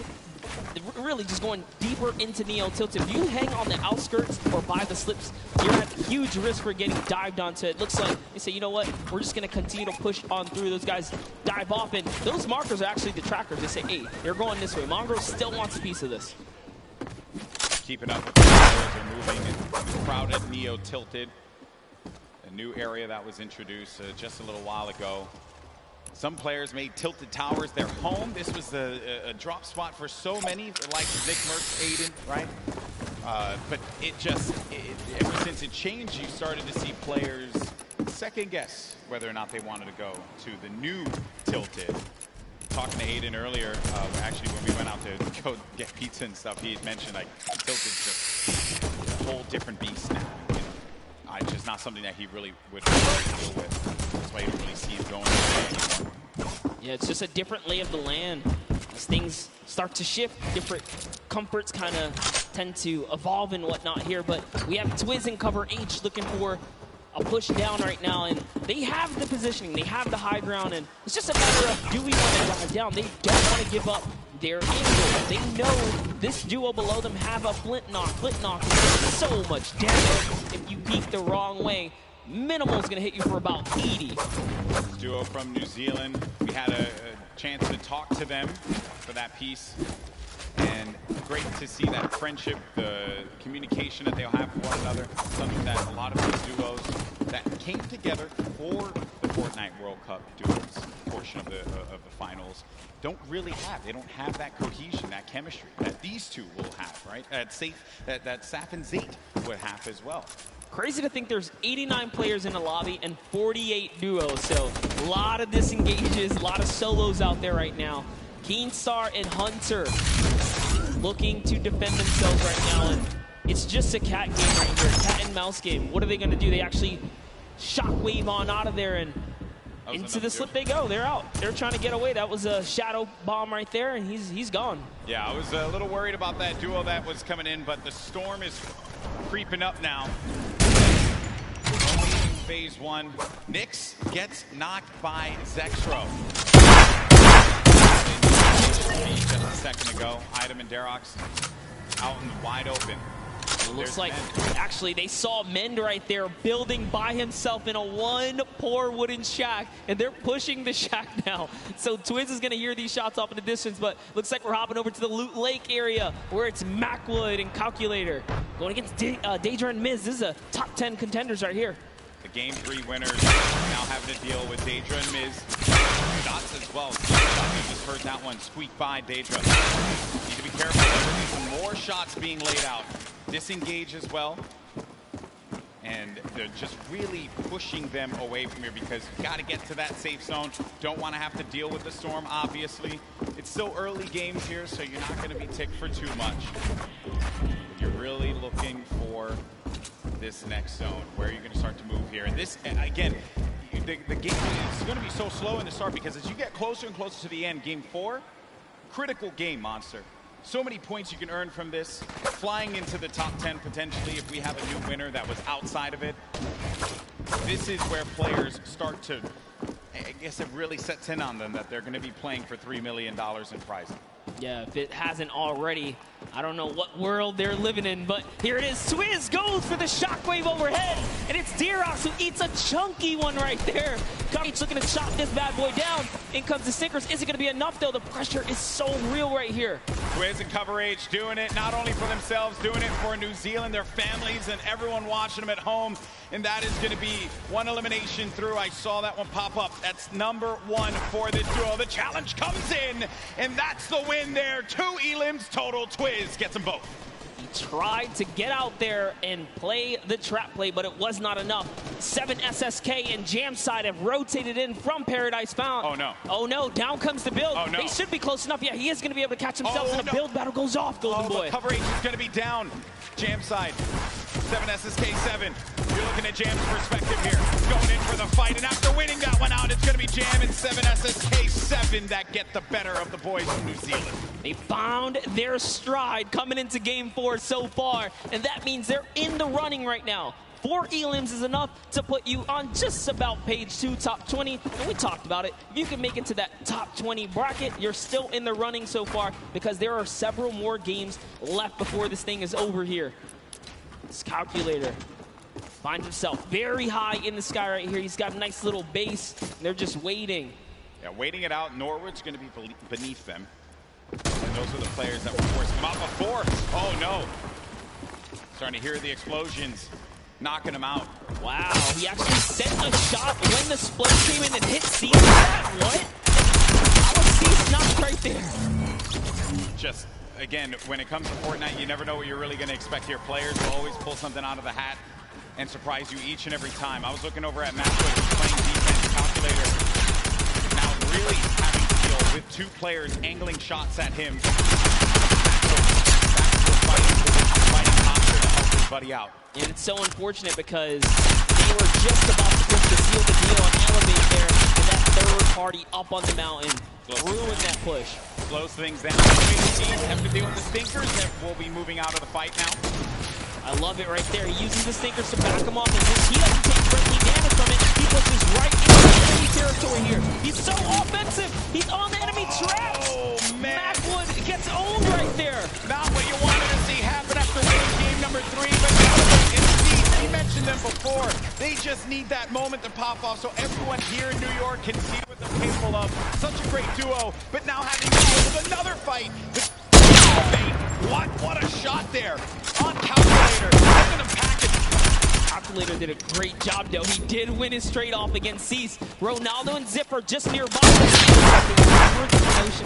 really just going deeper into Neo Tilt. If you hang on the outskirts or by the slips, you're at huge risk for getting dived onto. It looks like they say, you know what, we're just going to continue to push on through. Those guys dive off, and those markers are actually the trackers. They say, hey, they're going this way. Mongraal still wants a piece of this. Keeping up with the players are moving and crowded, Neo tilted. A new area that was introduced just a little while ago. Some players made tilted towers their home. This was a drop spot for so many, like Nick Merckx, Aiden, right? But ever since it changed, you started to see players second guess whether or not they wanted to go to the new tilted. Talking to Aiden earlier, actually when we went out to go get pizza and stuff, he had mentioned like tilted's just a whole different beast now. You know? It's just not something that he really would deal with. That's why you don't really see him going anymore. Yeah, it's just a different lay of the land. As things start to shift, different comforts kind of tend to evolve and whatnot here. But we have Twiz and Cover H looking for a push down right now, and they have the positioning, they have the high ground, and it's just a matter of, do we want to dive down? They don't want to give up their angle. They know this duo below them have a flint knock. Flint knock is so much damage if you peek the wrong way. Minimal is going to hit you for about 80. This duo from New Zealand, we had a chance to talk to them for that piece. And great to see that friendship, the communication that they'll have for one another. Something that a lot of these duos that came together for the Fortnite World Cup duos portion of the finals don't really have. They don't have that cohesion, that chemistry that these two will have, right? That Saf and Zate would have as well. Crazy to think there's 89 players in the lobby and 48 duos, so a lot of disengages, a lot of solos out there right now. Keenstar and Hunter looking to defend themselves right now, and it's just a cat game right here, cat and mouse game. What are they going to do? They actually shockwave on out of there, and Into the slip they go. They're out. They're trying to get away. That was a shadow bomb right there, and he's gone. Yeah, I was a little worried about that duo that was coming in, but the storm is creeping up now. Only in phase 1. Nyx gets knocked by Zexro. Just a second ago, Item and Derox out in the wide open. It looks like, actually, they saw Mend right there building by himself in a one poor wooden shack, and they're pushing the shack now. So Twiz is going to hear these shots off in the distance, but looks like we're hopping over to the Loot Lake area where it's Macwood and Calculator going against Daedra and Miz. This is a top 10 contenders right here. The Game 3 winners now having to deal with Daedra and Miz. Shots as well. You just heard that one squeak by Daedra. Need to be careful. There will be some more shots being laid out. Disengage as well. And they're just really pushing them away from here because you got to get to that safe zone. Don't want to have to deal with the storm, obviously. It's still early games here, so you're not going to be ticked for too much. You're really looking for this next zone. Where you're going to start to move here. And this, again, the game is going to be so slow in the start because as you get closer and closer to the end, game 4, critical game, Monster. So many points you can earn from this. Flying into the top 10 potentially if we have a new winner that was outside of it. This is where players start to, I guess it really sets in on them that they're going to be playing for $3 million in prizes. Yeah, if it hasn't already, I don't know what world they're living in, but here it is. Twiz goes for the shockwave overhead, and it's Derox who eats a chunky one right there. Coverage looking to chop this bad boy down. In comes the Stinkers. Is it going to be enough, though? The pressure is so real right here. Twiz and Coverage doing it not only for themselves, doing it for New Zealand, their families, and everyone watching them at home. And that is going to be one elimination through. I saw that one pop up. That's number 1 for the duo. The challenge comes in, and that's the win there. 2 elims total. Twiz gets them both. He tried to get out there and play the trap play, but it was not enough. 7 SSK and Jamside have rotated in from Paradise Found. Oh, no. Oh, no. Down comes the build. Oh, no. They should be close enough. Yeah, he is going to be able to catch himself, and a build battle goes off, Golden Boy. Coverage is going to be down. Jamside. 7 SSK 7. You're looking at Jam's perspective here. Going in for the fight, and after winning that one out, it's going to be Jam and 7 SSK 7 that get the better of the boys from New Zealand. They found their stride coming into game 4 so far, and that means they're in the running right now. 4 elims is enough to put you on just about page 2, top 20, and we talked about it. If you can make it to that top 20 bracket, you're still in the running so far because there are several more games left before this thing is over here. This Calculator finds himself very high in the sky right here. He's got a nice little base. They're just waiting. Yeah, waiting it out. Norwood's going to be beneath them. And those are the players that were forcing them out before. Oh, no. Starting to hear the explosions. Knocking him out. Wow, he actually sent a shot when the split came in and hit Cease. What? How was Cease knocked right there? Just, again, when it comes to Fortnite, you never know what you're really going to expect here. Players will always pull something out of the hat and surprise you each and every time. I was looking over at Macwood playing defense. Calculator now really having to deal with 2 players angling shots at him. Fighting Monster to help his buddy out. And it's so unfortunate because they were just about to push the seal the deal and elevate there, and that third party up on the mountain ruined that push. Slows things down. Teams have to deal with the Stinkers that will be moving out of the fight now. I love it right there. He uses the Stinkers to back him off, and since he doesn't take friendly damage from it, he pushes right into enemy territory here. He's so offensive. He's on the enemy traps. Oh, man. Macwood gets owned right there. Not what you wanted to see happen after winning game number 3, but indeed, we mentioned them before. They just need that moment to pop off so everyone here in New York can see what they're capable of. Such a great duo, but now having to deal with another fight. What a shot there on Calculator. Sending him package. Calculator did a great job, though. He did win his straight off against Cease. Ronaldo and Zipper just nearby.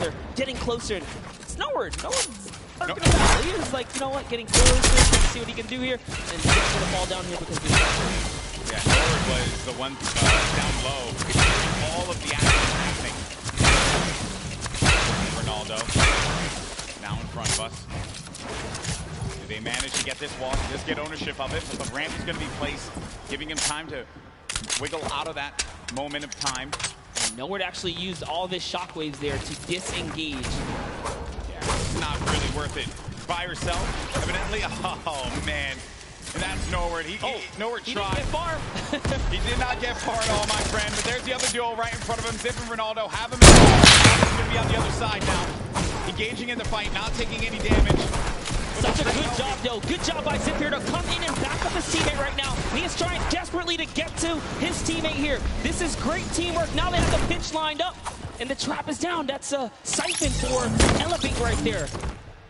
They're getting closer. It's nowhere. No one's lurking about. He is like, you know what, getting closer, trying to see what he can do here. And he's going to fall down here because he's yeah, Norwood was the one down low. All of the action happening. Ronaldo now in front of us. Do they manage to get this wall? Just get ownership of it, but the ramp is going to be placed, giving him time to wiggle out of that moment of time. And nowhere to actually use all of his shockwaves there to disengage. Yeah, it's not really worth it. By herself, evidently. Oh, man. And that's nowhere. Nowhere He tried. didn't get far. He did not get far at all, my friend. But there's the other duo right in front of him. Zip and Ronaldo have him. He's going to be on the other side now. Engaging in the fight, not taking any damage. Such a good job, though. Good job by Zip here to come in and back up his teammate right now. He is trying desperately to get to his teammate here. This is great teamwork. Now they have the pinch lined up, and the trap is down. That's a siphon for Elevate right there.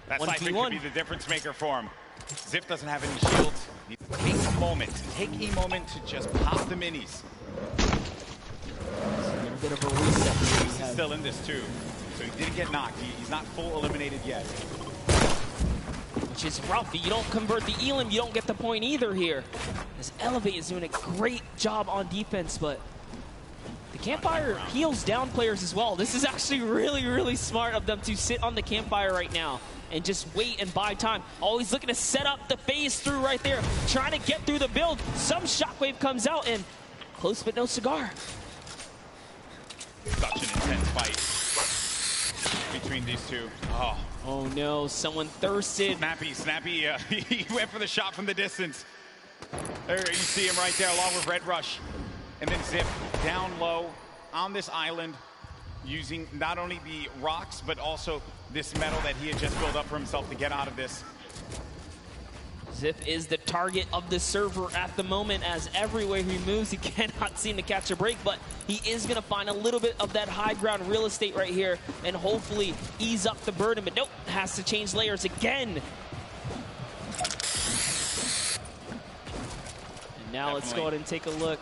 That siphon could be the difference maker for him. Zip doesn't have any shields. Take a moment to just pop the minis. A bit of a reset. He's still in this too, so he didn't get knocked. He's not full eliminated yet. Which is rough. You don't convert the Elim, you don't get the point either here. This Elevate is doing a great job on defense, but the Campfire heals down players as well. This is actually really, really smart of them to sit on the Campfire right now and just wait and buy time. Always looking to set up the phase through right there, trying to get through the build. Some shockwave comes out, and close but no cigar. Such an intense fight between these two. Oh no, someone thirsted. Snappy, he went for the shot from the distance. There you see him right there along with Red Rush. And then Zip down low on this island, using not only the rocks, but also this metal that he had just built up for himself to get out of this. Zip is the target of the server at the moment, as everywhere he moves, he cannot seem to catch a break, but he is going to find a little bit of that high ground real estate right here and hopefully ease up the burden, but nope, has to change layers again. And now let's go ahead and take a look.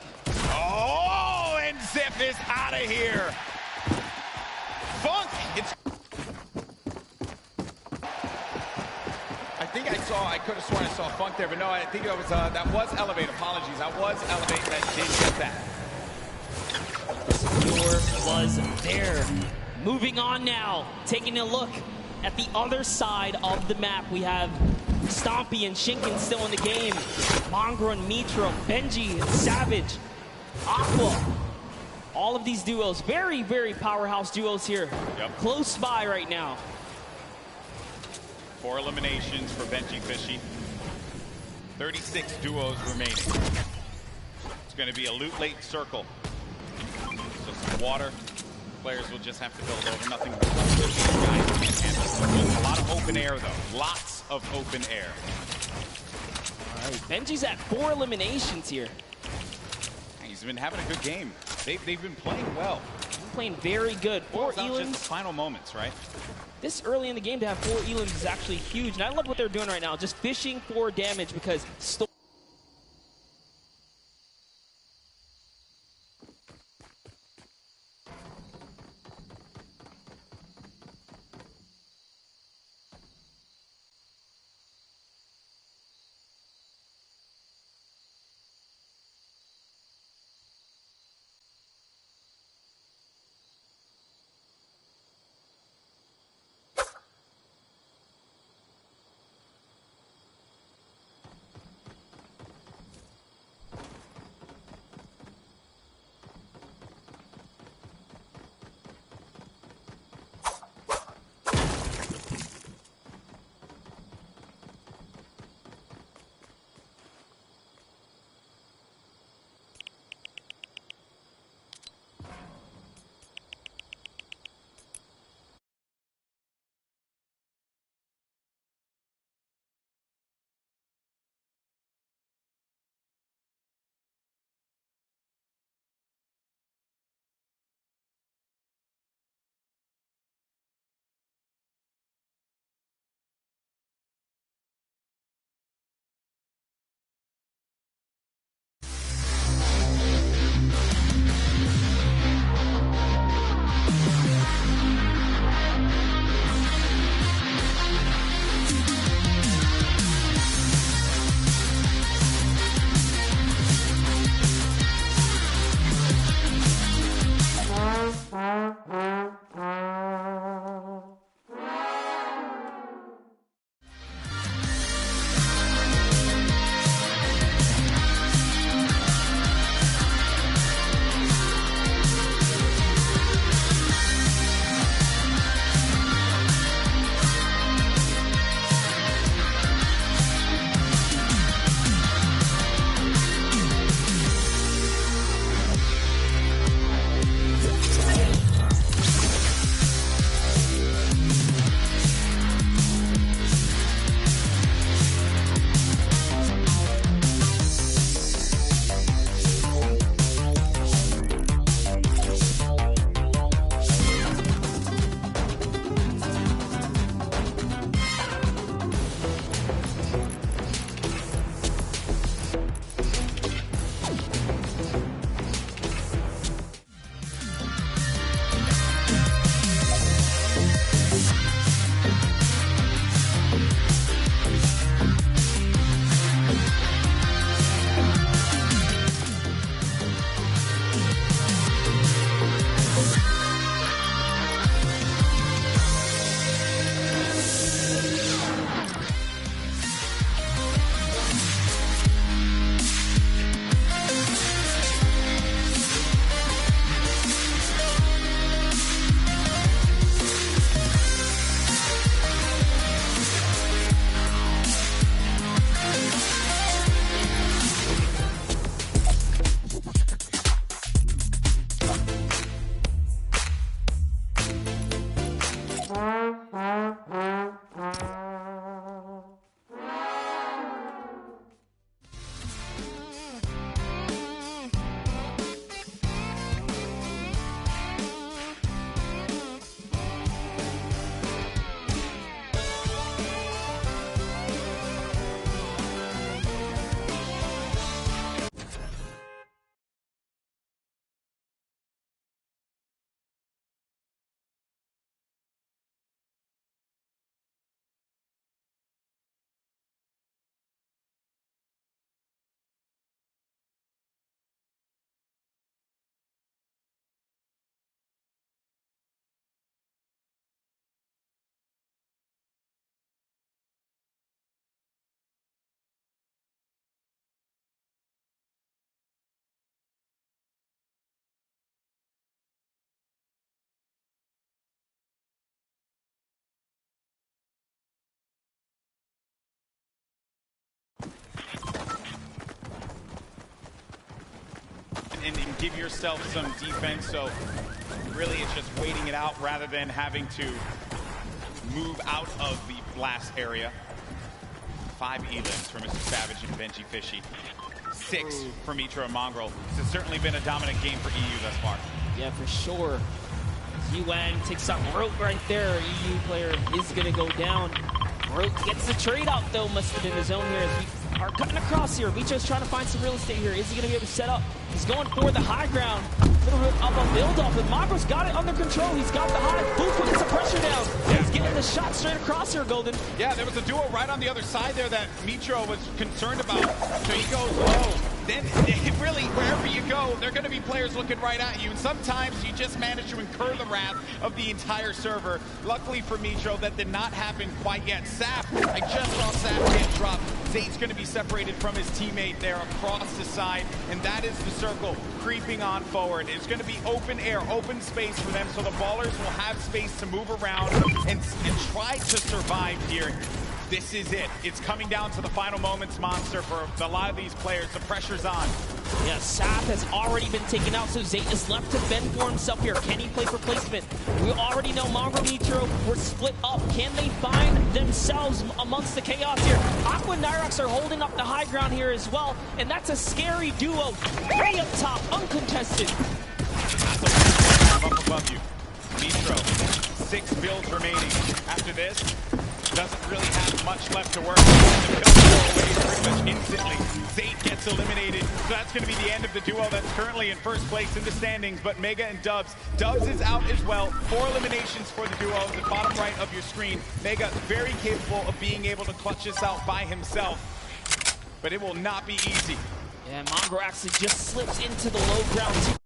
Oh, and Zip is out of here. Funk, I could have sworn I saw Funk there, but no, I think it was, that was Elevate. Apologies, that was Elevate that did get that. Secure was there. Moving on now, taking a look at the other side of the map. We have Stompy and Shinken still in the game. Mongra and Mitra, Benji and Savage, Aqua. All of these duos, very, very powerhouse duos here. Yep. Close by right now. 4 eliminations for Benji Fishy. 36 duos remaining. It's going to be a loot late circle. So some water. Players will just have to build over. Nothing. A lot of open air, though. Lots of open air. All right, Benji's at 4 eliminations here. He's been having a good game. They've been playing well. Playing very good. 4 Just the elims. final moments, right? This early in the game to have 4 elims is actually huge, and I love what they're doing right now, just fishing for damage, because and give yourself some defense. So really it's just waiting it out rather than having to move out of the blast area. 5 elims for Mr. Savage and Benji Fishy. 6 for Mitro and Mongraal. This has certainly been a dominant game for EU thus far. Yeah, for sure. Yuang takes out Rote right there. EU player is going to go down. Rote gets the trade out though, Mustard in his zone here as we are cutting across here. Mitro's trying to find some real estate here. Is he going to be able to set up? He's going for the high ground. Little bit of a build-off, and Mongraal's got it under control. He's got the high. Booth puts some pressure down. He's getting the shot straight across here, Golden. Yeah, there was a duo right on the other side there that Mitro was concerned about. So he goes low. Then, really, wherever you go, there are going to be players looking right at you. And sometimes you just manage to incur the wrath of the entire server. Luckily for Mitro, that did not happen quite yet. Sap, I just saw Sap get dropped. Zate's going to be separated from his teammate there across the side. And that is the circle creeping on forward. It's going to be open air, open space for them. So the Ballers will have space to move around and try to survive here. This is it. It's coming down to the final moments, Monster, for a lot of these players. The pressure's on. Yeah, Sap has already been taken out, so Zate is left to fend for himself here. Can he play for placement? We already know Mongraal and Mitro were split up. Can they find themselves amongst the chaos here? Aqua and Nyrox are holding up the high ground here as well, and that's a scary duo. Way up top, uncontested. Up above you. Mitro, 6 builds remaining. After this, doesn't really have much left to work. The kills go away pretty much instantly. Zate gets eliminated. So that's going to be the end of the duo that's currently in first place in the standings. But Mega and Dubs. Dubs is out as well. 4 eliminations for the duo at the bottom right of your screen. Mega very capable of being able to clutch this out by himself. But it will not be easy. Yeah, Mongraal actually just slips into the low ground.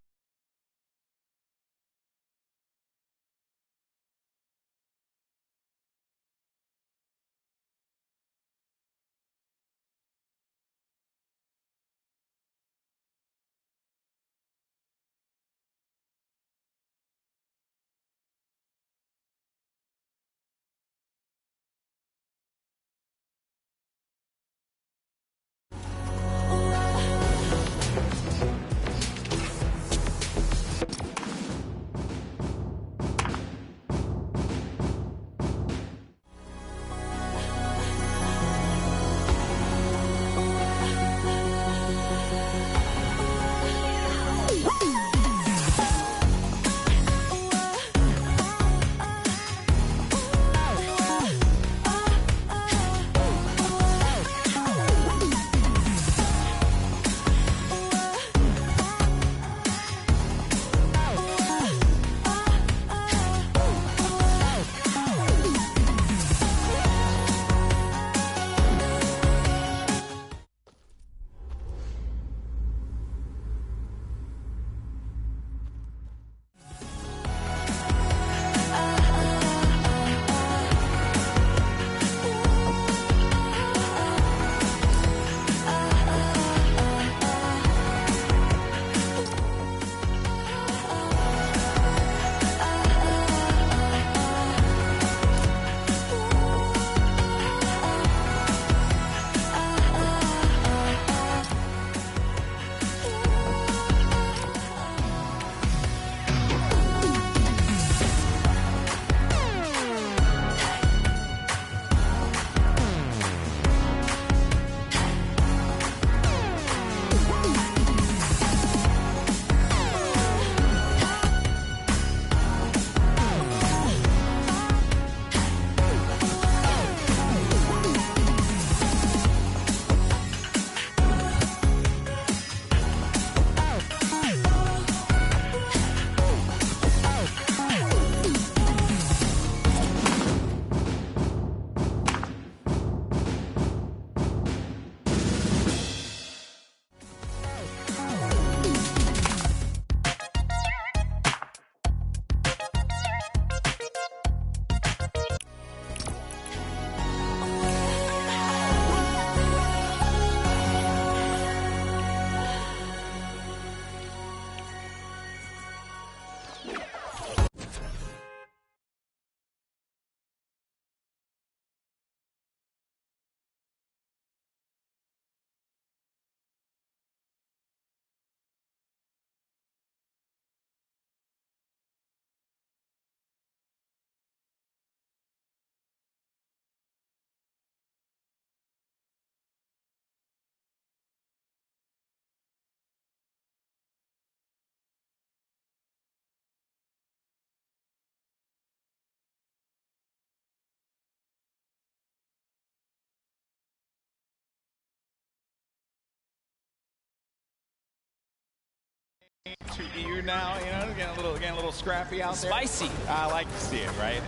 mood now. You know, getting a little scrappy out there. Spicy. I like to see it, right?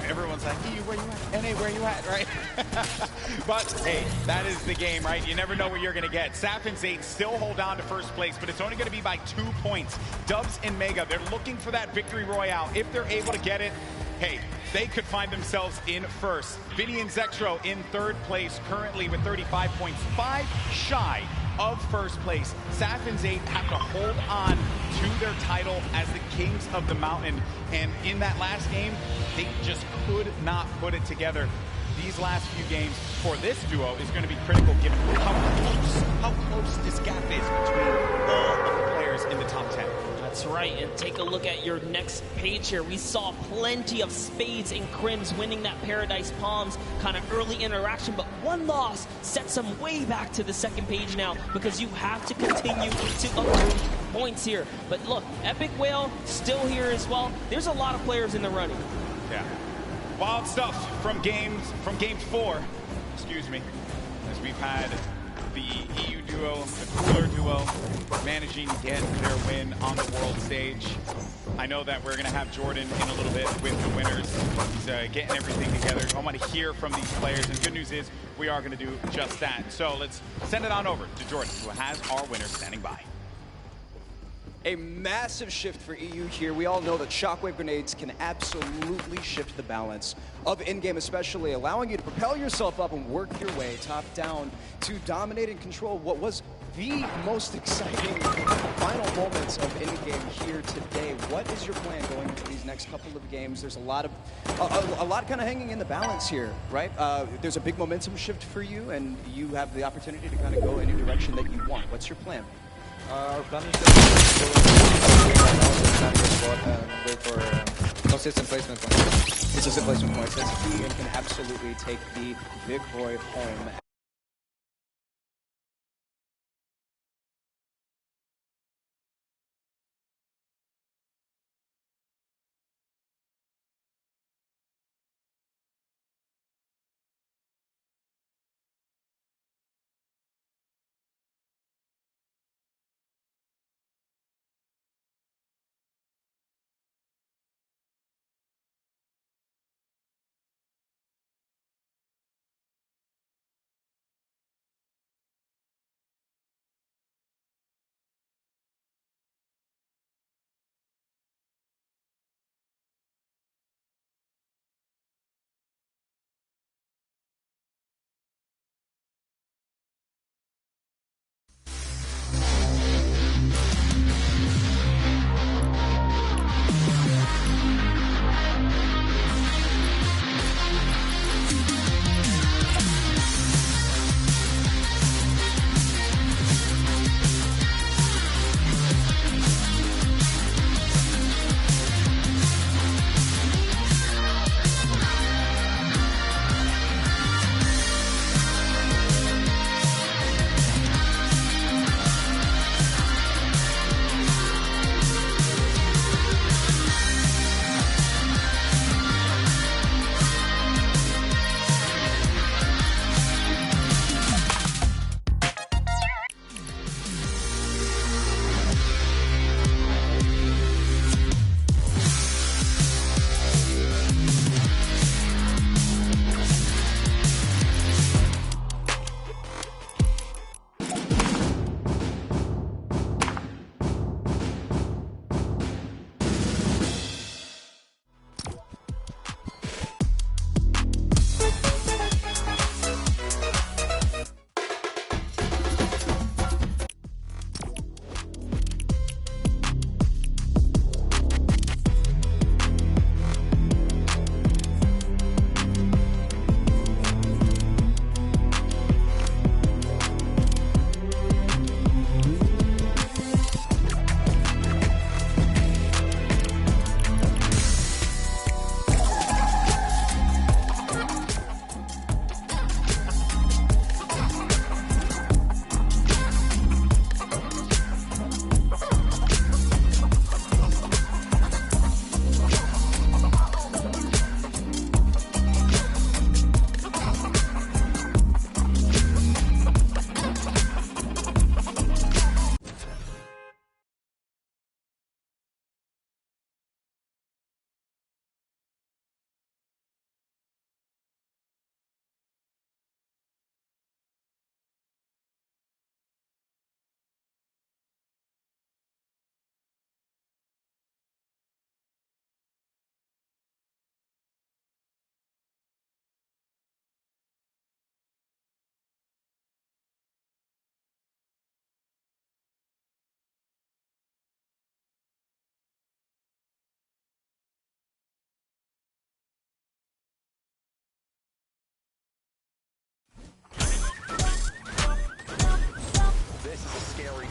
Everyone's like, "EU, where you at? NA, where you at?" Right? But hey, that is the game, right? You never know what you're gonna get. Saf and Zayt still hold on to first place, but it's only gonna be by 2 points. Dubs and Mega, they're looking for that victory royale. If they're able to get it, hey, they could find themselves in first. Vinny and Zextro in third place currently with 35 points, 5 shy of first place. Saf and Zayt have to hold on to their title as the kings of the mountain. And in that last game, they just could not put it together. These last few games for this duo is going to be critical given how close this gap is between all of the players in the top 10. That's right, and take a look at your next page here. We saw plenty of Spades and Crims winning that Paradise Palms kind of early interaction, but one loss sets them way back to the second page now because you have to continue to accrue points here. But look, Epic Whale still here as well. There's a lot of players in the running. Yeah. Wild stuff from game 4, excuse me, as we've had the EU duo, the Cooler duo, managing to get their win on the world stage. I know that we're going to have Jordan in a little bit with the winners. He's getting everything together. I want to hear from these players, and the good news is we are going to do just that. So let's send it on over to Jordan, who has our winners standing by. A massive shift for EU here. We all know that shockwave grenades can absolutely shift the balance of in-game, especially allowing you to propel yourself up and work your way top down to dominate and control what was the most exciting final moments of in-game here today. What is your plan going into these next couple of games? There's a lot kind of hanging in the balance here, right? There's a big momentum shift for you, and you have the opportunity to kind of go any direction that you want. What's your plan? Our plan is just to go right now, so stand your spot and wait for consistent placement points. Consistent placement points. That's key and can absolutely take the victory home.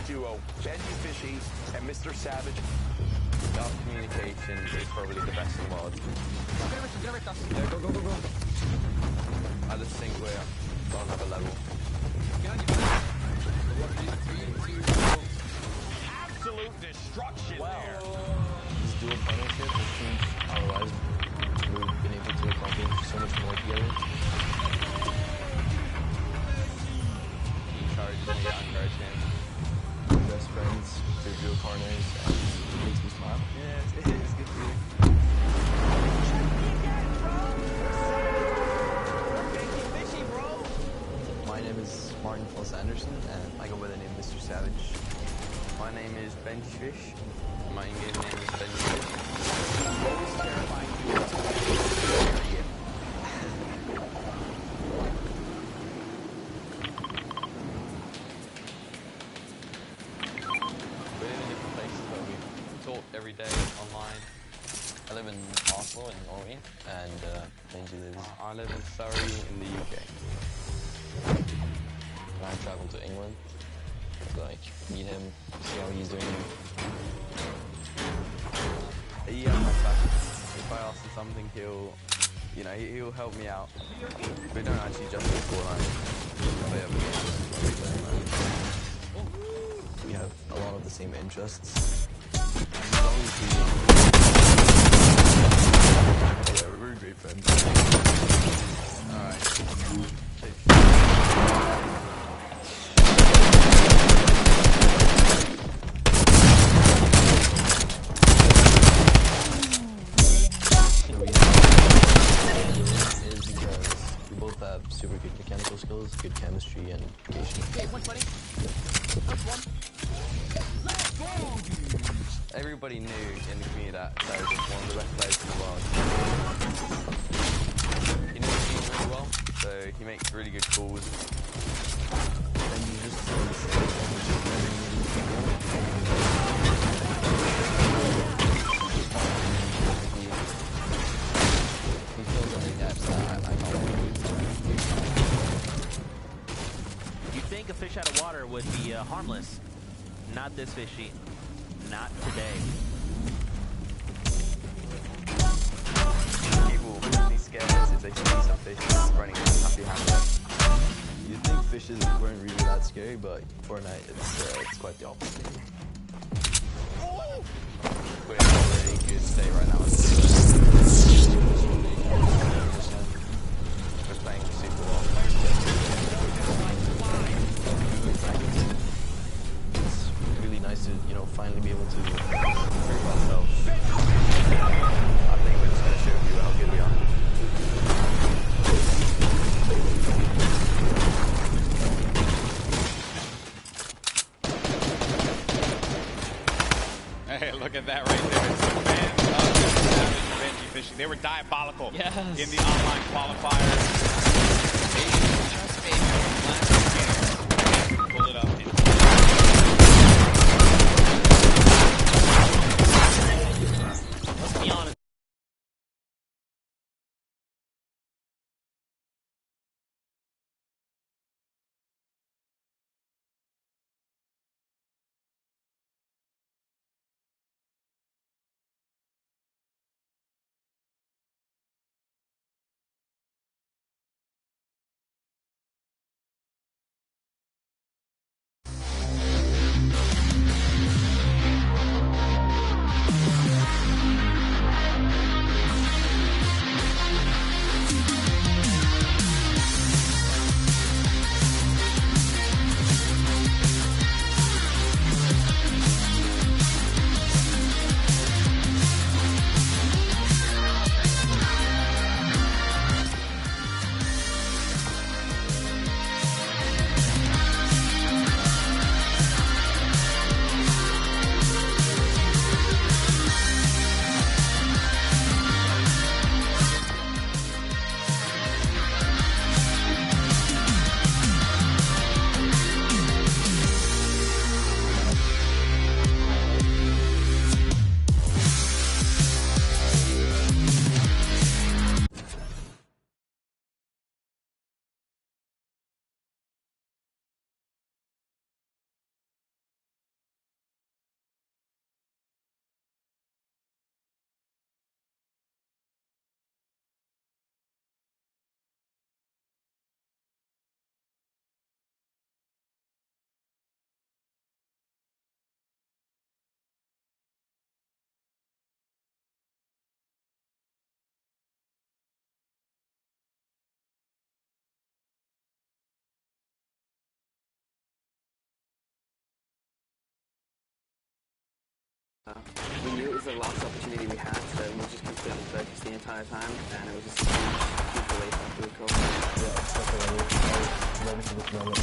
duo, Benji Fishy and Mr. Savage. Our communication is probably the best in the world. Yeah, go, go, go, go. I just think we're on another level. Absolute destruction there. This dual partnership has changed our lives. We've been able to accomplish so much more together. He encourages me, I encourage him. We're best friends, we're dual partners, and it makes me smile. Yeah, it's good to be. My name is Martin Foss Anderson, and I go by the name Mr. Savage. My name is Benji Fish. My in-game name is Benji Fish. Most terrifying duo to win. We live in different places, but we talk every day online. I live in Oslo in Norway, and Benji lives. I live in Surrey in the UK. And I travel to England to like meet him, see how he's doing. He has my back. If I ask him something, he'll help me out. We don't actually just play Fortnite. We play other games. We have a lot of the same interests. He's always yeah, we're great friends. Alright. Is because we both have super good mechanical skills, good chemistry, and communication. Okay, one buddy. Everybody knew in the community that Sarah was one of the best players in the world. He knows the game really well, so he makes really good calls. And you just he fills in the gaps that I can't. You'd think a fish out of water would be harmless. Not this fishy. Not today. People will be scared if they see some fish running happy handed. You'd think fishes weren't really that scary, but Fortnite, it's quite the opposite. We're in a really good state right now. We're playing super well. It's really nice to, finally be able to prove ourselves. I think we're just going to show you how good we are. Hey, look at that right there. It's the man of Savage and Benji Fishy. They were diabolical in the online qualifiers. Pull it up. Let's be honest. We knew it was the last opportunity we had, so we just completely focused the entire time, and it was just a huge relief after we called. Yeah, it's definitely. I was ready for this moment.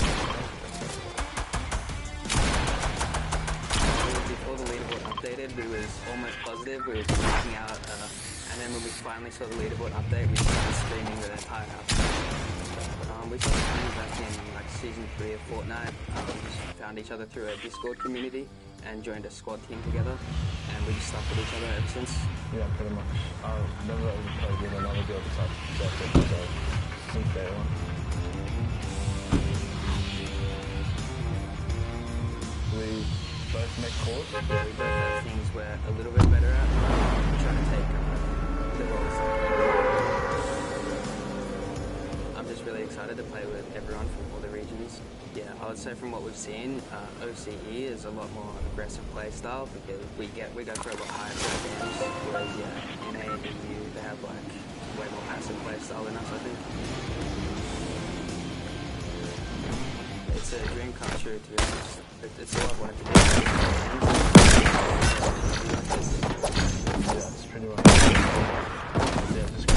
Before the leaderboard updated, we was almost positive, we were freaking out, and then when we finally saw the leaderboard update, we started screaming the entire house. We started playing back in like season 3 of Fortnite. We just found each other through a Discord community and joined a squad team together, and we just stuck with each other ever since. Yeah, pretty much. I never ever played with another girl besides Jessica, so since day one. We both make calls. Yeah, we both have things we're a little bit better at. We're trying to take the roles. I'm just really excited to play with everyone from all the regions. Yeah, I would say from what we've seen, OCE is a lot more aggressive play style because we go for a lot higher games, whereas yeah, NA and EU they have like way more passive play style than us, I think. It's a dream come true, to be honest. It's a lot of work to do. Yeah, it's pretty much. Yeah, just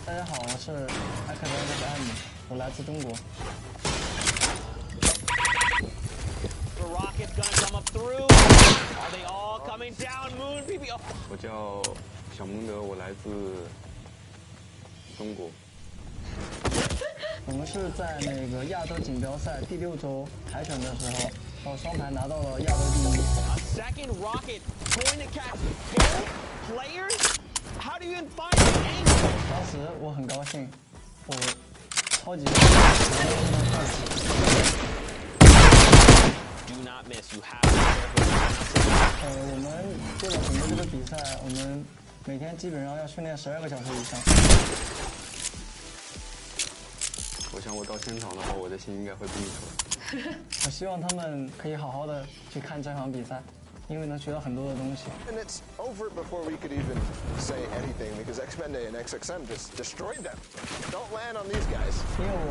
大家好，我是艾克德的艾米，我来自中国。The rocket's gonna come up through. Are they all coming down? Moon PB. 我叫小蒙德，我来自中国。我们是在那个亚洲锦标赛第6周海选的时候，到双排拿到了亚洲第1。A second rocket going to catch both players. How do you even find the angle? 当时我很高兴，我超级。Do not miss. You have to be careful. 我们为了准备这个比赛，我们每天基本上要训练12个小时以上。我想我到现场的话，我的心应该会病出来。我希望他们可以好好的去看这场比赛。因为能学到很多的东西。And it's over before we could even say anything because Xpende and XXM just destroyed them. Don't land on these guys. 因为我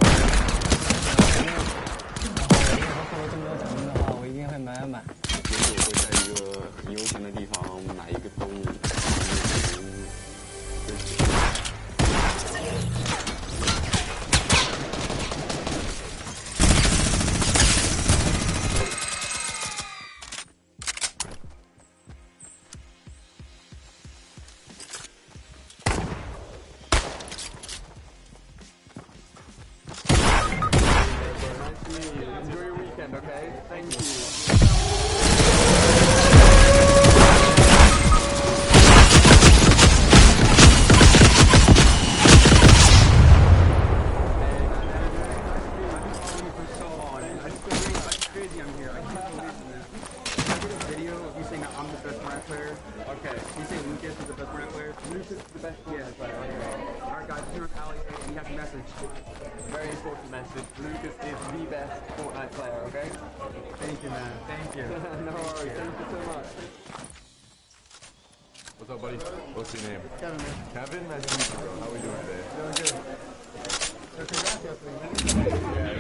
获得这么多奖金的话，我一定会买。也许我会在一个很悠闲的地方买一个洞。Enjoy your weekend, okay? Thank you. I'm here. I can't believe this. I did a video video of you saying that I'm the best Fortnite player. Okay. You say Lucas is the best Fortnite player? Lucas is the best Fortnite player. Okay. Alright guys, here with Ali, and you have a message. Very important message. Lucas is the best Fortnite player, okay? Thank you, man. Thank you. No worries. Thank you so much. What's up, buddy? What's your name? Kevin, man. Kevin? Nice to meet you, bro. How we doing today? Doing good. So congrats, man. Yeah,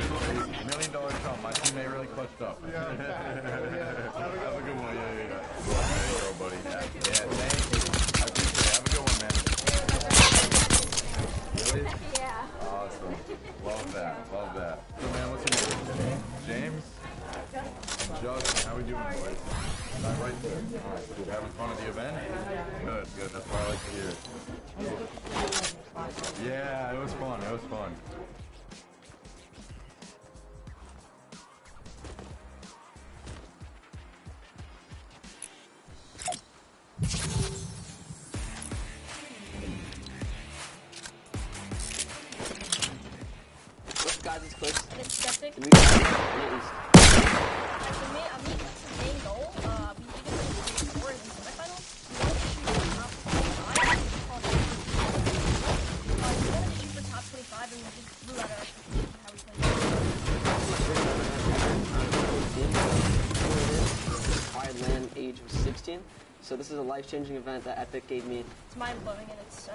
$1 million Trump. My teammate really clutched up. Yeah. Have a good one. Yeah. There you go, buddy. Yeah, thank you. I appreciate it. Have a good one, man. Really? Yeah. Awesome. Love that. So, man, what's your name? James? Justin, how we doing, boys? Not right there. All right, good. Having fun at the event? Good. That's what I like to hear. Yeah, it was fun. What's guys' quick? It's Skeptic. Can we get it? For me, I mean, that's the main goal. We need to get the score in the semifinals. We want to shoot for top 25. We want to shoot for top 25, and we just blew out our how we I land age was 16, so this is a life-changing event that Epic gave me. It's mind-blowing, and it's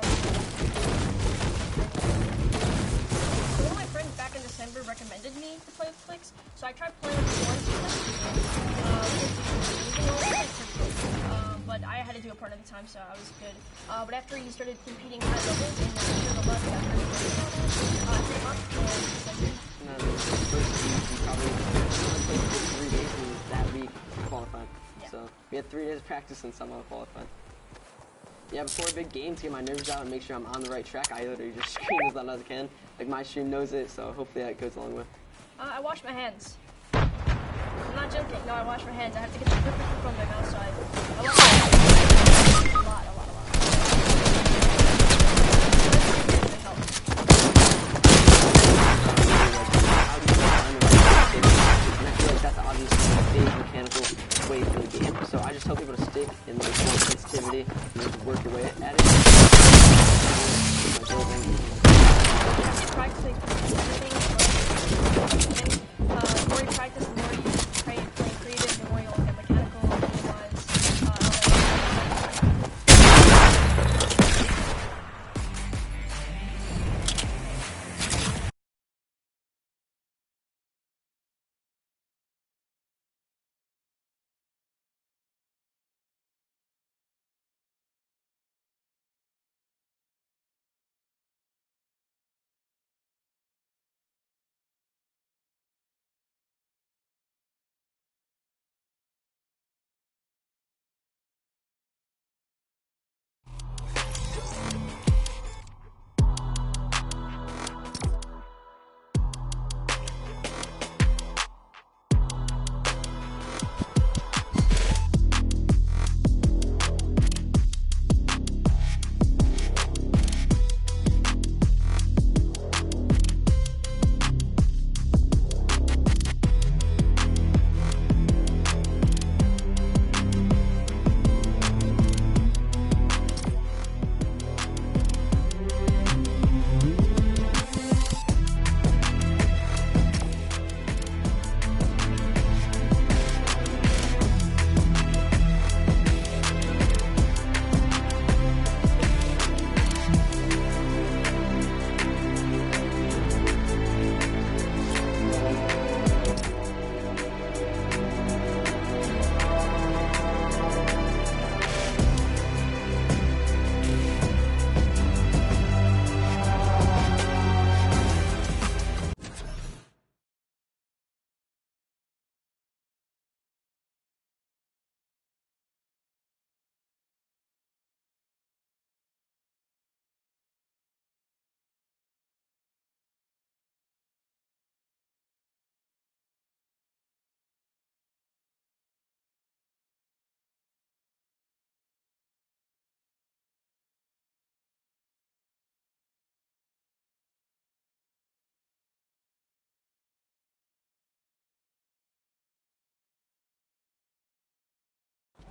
one of my friends back in December recommended me to play with Flix, so I tried playing with but I had to do a part at the time, so I was good. But after he started competing high levels in the last I came up And then we probably played for 3 days, and that week we qualified. Yeah. So we had 3 days of practice and somehow qualified. Yeah, before a big game, to get my nerves out and make sure I'm on the right track, I literally just scream as loud as I can. Like, my stream knows it, so hopefully that goes along with. I wash my hands. I'm not joking. No, I wash my hands. I have to get the perfect from my mouth, so I wash my hands a lot. And I feel like that's obviously a big mechanical way for the game. So I just tell people to stick in the more sensitivity and just work your way at it. Practicing everything. The more you practice, the more you play creative, the more you'll get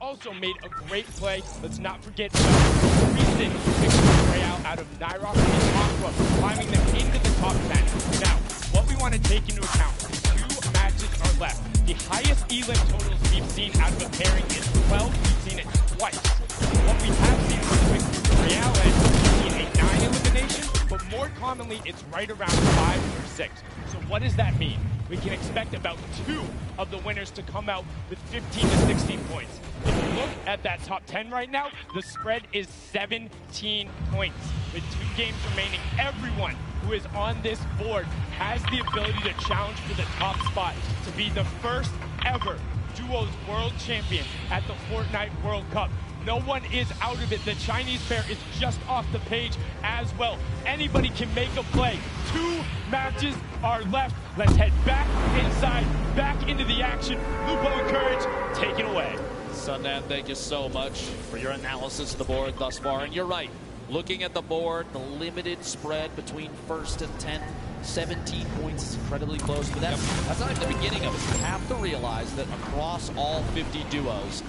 also made a great play. Let's not forget about recent victory royale out of Nyrock and Aqua, climbing them into the top 10. Now, what we want to take into account, 2 matches are left. The highest elim totals we've seen out of a pairing is 12. We've seen it twice. What we have seen with victory royale is we've seen a 9 elimination, but more commonly it's right around 5 or 6. So what does that mean? We can expect about 2 of the winners to come out with 15 to 16 points. If you look at that top 10 right now, the spread is 17 points. With 2 games remaining, everyone who is on this board has the ability to challenge for the top spot to be the first ever Duos World Champion at the Fortnite World Cup. No one is out of it. The Chinese pair is just off the page as well. Anybody can make a play. 2 matches are left. Let's head back inside, back into the action. Lupo and Courage, take it away. Sundan, thank you so much for your analysis of the board thus far. And you're right. Looking at the board, the limited spread between first and 10, 17 points is incredibly close. But that's not even the beginning of it. You have to realize that across all 50 duos,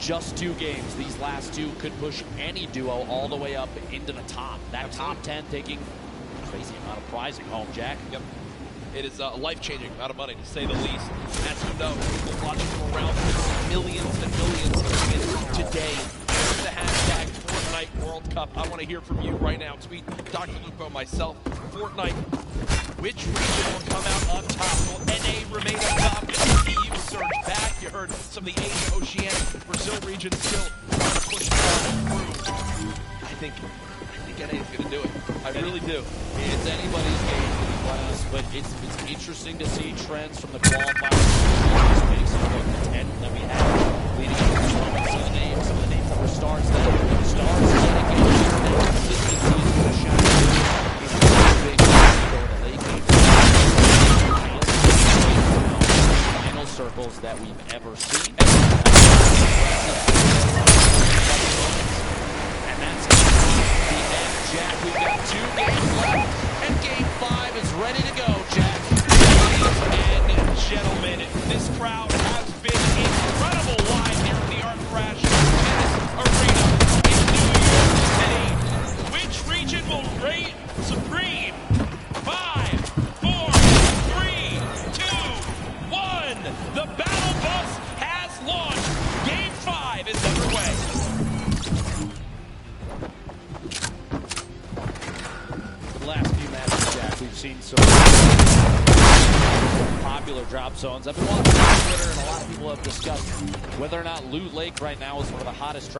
just 2 games, these last 2 could push any duo all the way up into the top. That top 10 taking a crazy amount of prizing home, Jack. Yep. It is a life-changing amount of money, to say the least. As you know, people watching from around millions and millions of today. The hashtag Fortnite World Cup. I want to hear from you right now. Tweet Dr. Lupo, myself, Fortnite. Which region will come out on top? Will NA remain on top? Will EU surge back? You heard some of the Asia, Oceanic, Brazil region still trying to push through. I think NA is going to do it. I really do. It's anybody's game to be honest, but it's interesting to see trends from the qualifiers. Space of the 10 that we have leading up to some of the names that were stars that stars that consistency is going to shine. Final circles that we've ever seen. And that's the end, Jack. We've got 2 games left, and Game 5 is ready to go, Jack. Ladies and gentlemen, this crowd has been incredible live here at the Art Crash Tennis Arena in New York City. Which region will reign supreme? 5, 4, 3, 2, 1. The battle bus has launched. Game 5 is underway. The last few matches, Jack, we've seen some popular drop zones. I've been watching on Twitter, and a lot of people have discussed whether or not Loot Lake right now is one of the hottest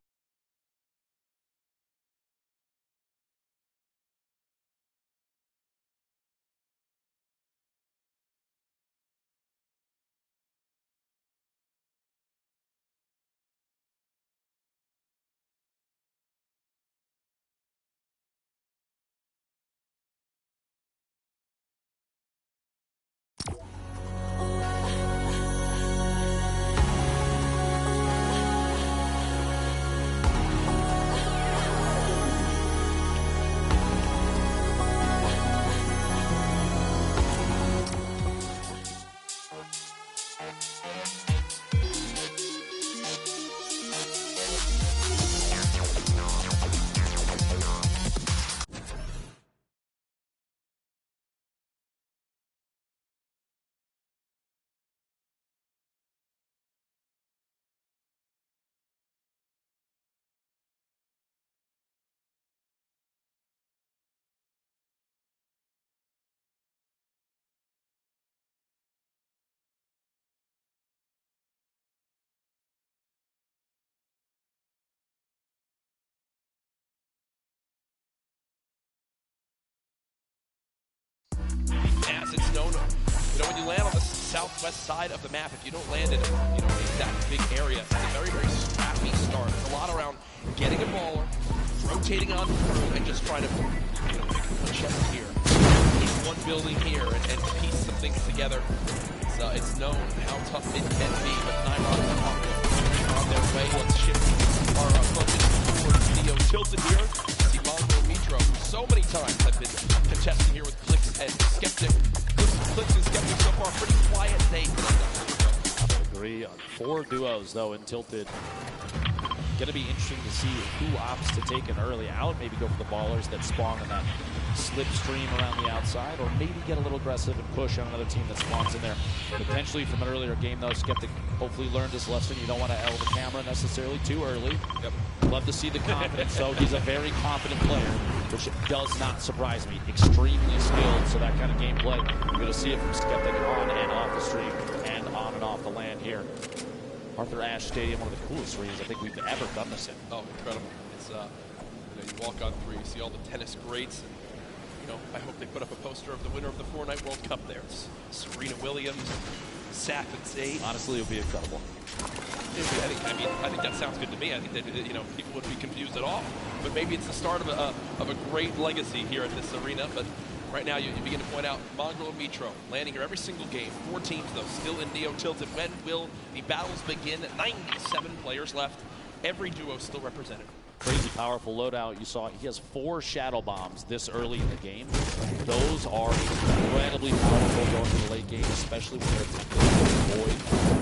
as it's known, when you land on the southwest side of the map, if you don't land in that big area, it's a very, very scrappy start. There's a lot around getting a baller, rotating on through, and just trying to pick up a chest here, in one building here, and piece some things together. It's known how tough it can be, but Nyrock on their way. Let's shift our focus towards video tilted here. See Mongo Mitro, who so many times have been contesting here with Clix and Skeptic. Clix and Skeptic so far pretty quiet day. Agree. early. 4 duos, though, in Tilted. Going to be interesting to see who opts to take an early out. Maybe go for the ballers that spawn in that slipstream around the outside, or maybe get a little aggressive and push on another team that spawns in there. Potentially from an earlier game, though, Skeptic hopefully learned his lesson. You don't want to L the camera necessarily too early. Yep. Love to see the confidence, though. He's a very confident player, which does not surprise me. Extremely skilled, so that kind of gameplay, we're going to see it from Skeptic on and off the stream and on and off the land here. Arthur Ashe Stadium, one of the coolest arenas I think we've ever done this in. Oh, incredible. It's, you walk on through, you see all the tennis greats, and, I hope they put up a poster of the winner of the Fortnite World Cup there. It's Serena Williams, Saf and Zayd. Honestly, it would be incredible. I think that sounds good to me. I think that, people wouldn't be confused at all. But maybe it's the start of a great legacy here at this arena. But right now, you begin to point out Mongraal and Mitro landing here every single game. 4 teams, though, still in Neo Tilted. When will the battles begin? 97 players left. Every duo still represented. Crazy powerful loadout. You saw he has 4 shadow bombs this early in the game. Those are incredibly powerful going to the late game, especially when they're avoid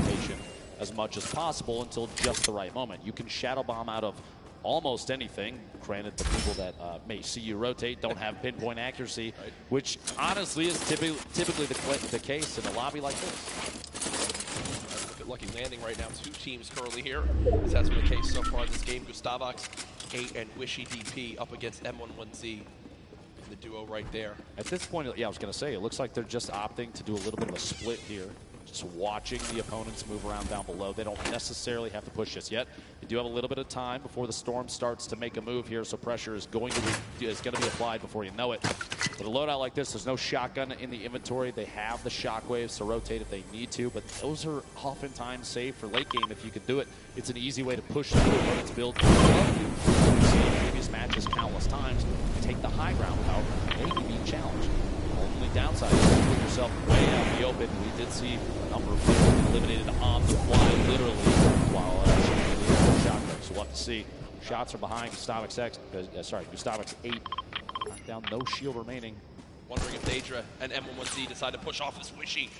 rotation as much as possible until just the right moment. You can shadow bomb out of almost anything. Granted, the people that may see you rotate don't have pinpoint accuracy, which honestly is typically the case in a lobby like this. Lucky landing right now. 2 teams currently here. This has been the case so far this game. Gustavox 8 and Wishy DP up against M11Z. The duo right there. At this point, yeah, I was going to say, it looks like they're just opting to do a little bit of a split here. Just watching the opponents move around down below. They don't necessarily have to push this yet. They do have a little bit of time before the Storm starts to make a move here, so pressure is going to be applied before you know it. With a loadout like this, there's no shotgun in the inventory. They have the shockwaves to rotate if they need to, but those are oftentimes saved for late game if you can do it. It's an easy way to push through the opponent's build. We've seen in previous matches countless times. Take the high ground, however, maybe be challenged. Only downside is you put yourself way out in the open. We did see a number of players get eliminated on the fly, literally, while shooting shotgun. So we'll have to see. Shots are behind Gustavox 8. Knockdown, no shield remaining. Wondering if Daedra and M11Z decide to push off this Wishy.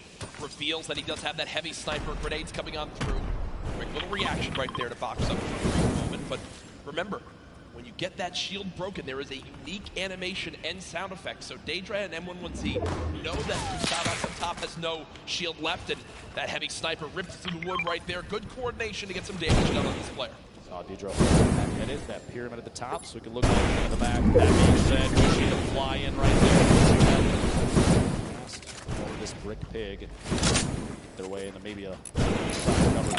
Reveals that he does have that heavy sniper. Grenades coming on through. Quick little reaction right there to box up for a brief moment. But remember, when you get that shield broken, there is a unique animation and sound effect. So Daedra and M11Z know that Gustavox up top has no shield left, and that heavy sniper ripped through the wood right there. Good coordination to get some damage done on this player. Daedra headed, that pyramid at the top, so we can look over in the back. That being said, we need to fly in right there. Over this brick pig. Their way into maybe a side cover.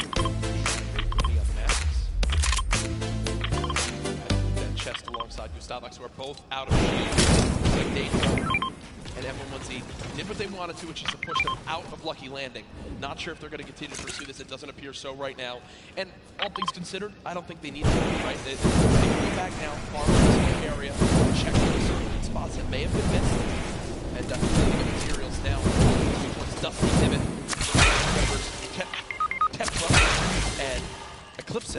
Chest alongside Gustavox, who are both out of shield. Like Daedra and M11Z did what they wanted to, which is to push them out of Lucky Landing. Not sure if they're going to continue to pursue this. It doesn't appear so right now. And all things considered, I don't think they need to, right? They can go back now, farm this area, check for certain spots that may have been missed, and definitely the materials now. Towards Dusty Divot, Tetra, and Eclipse.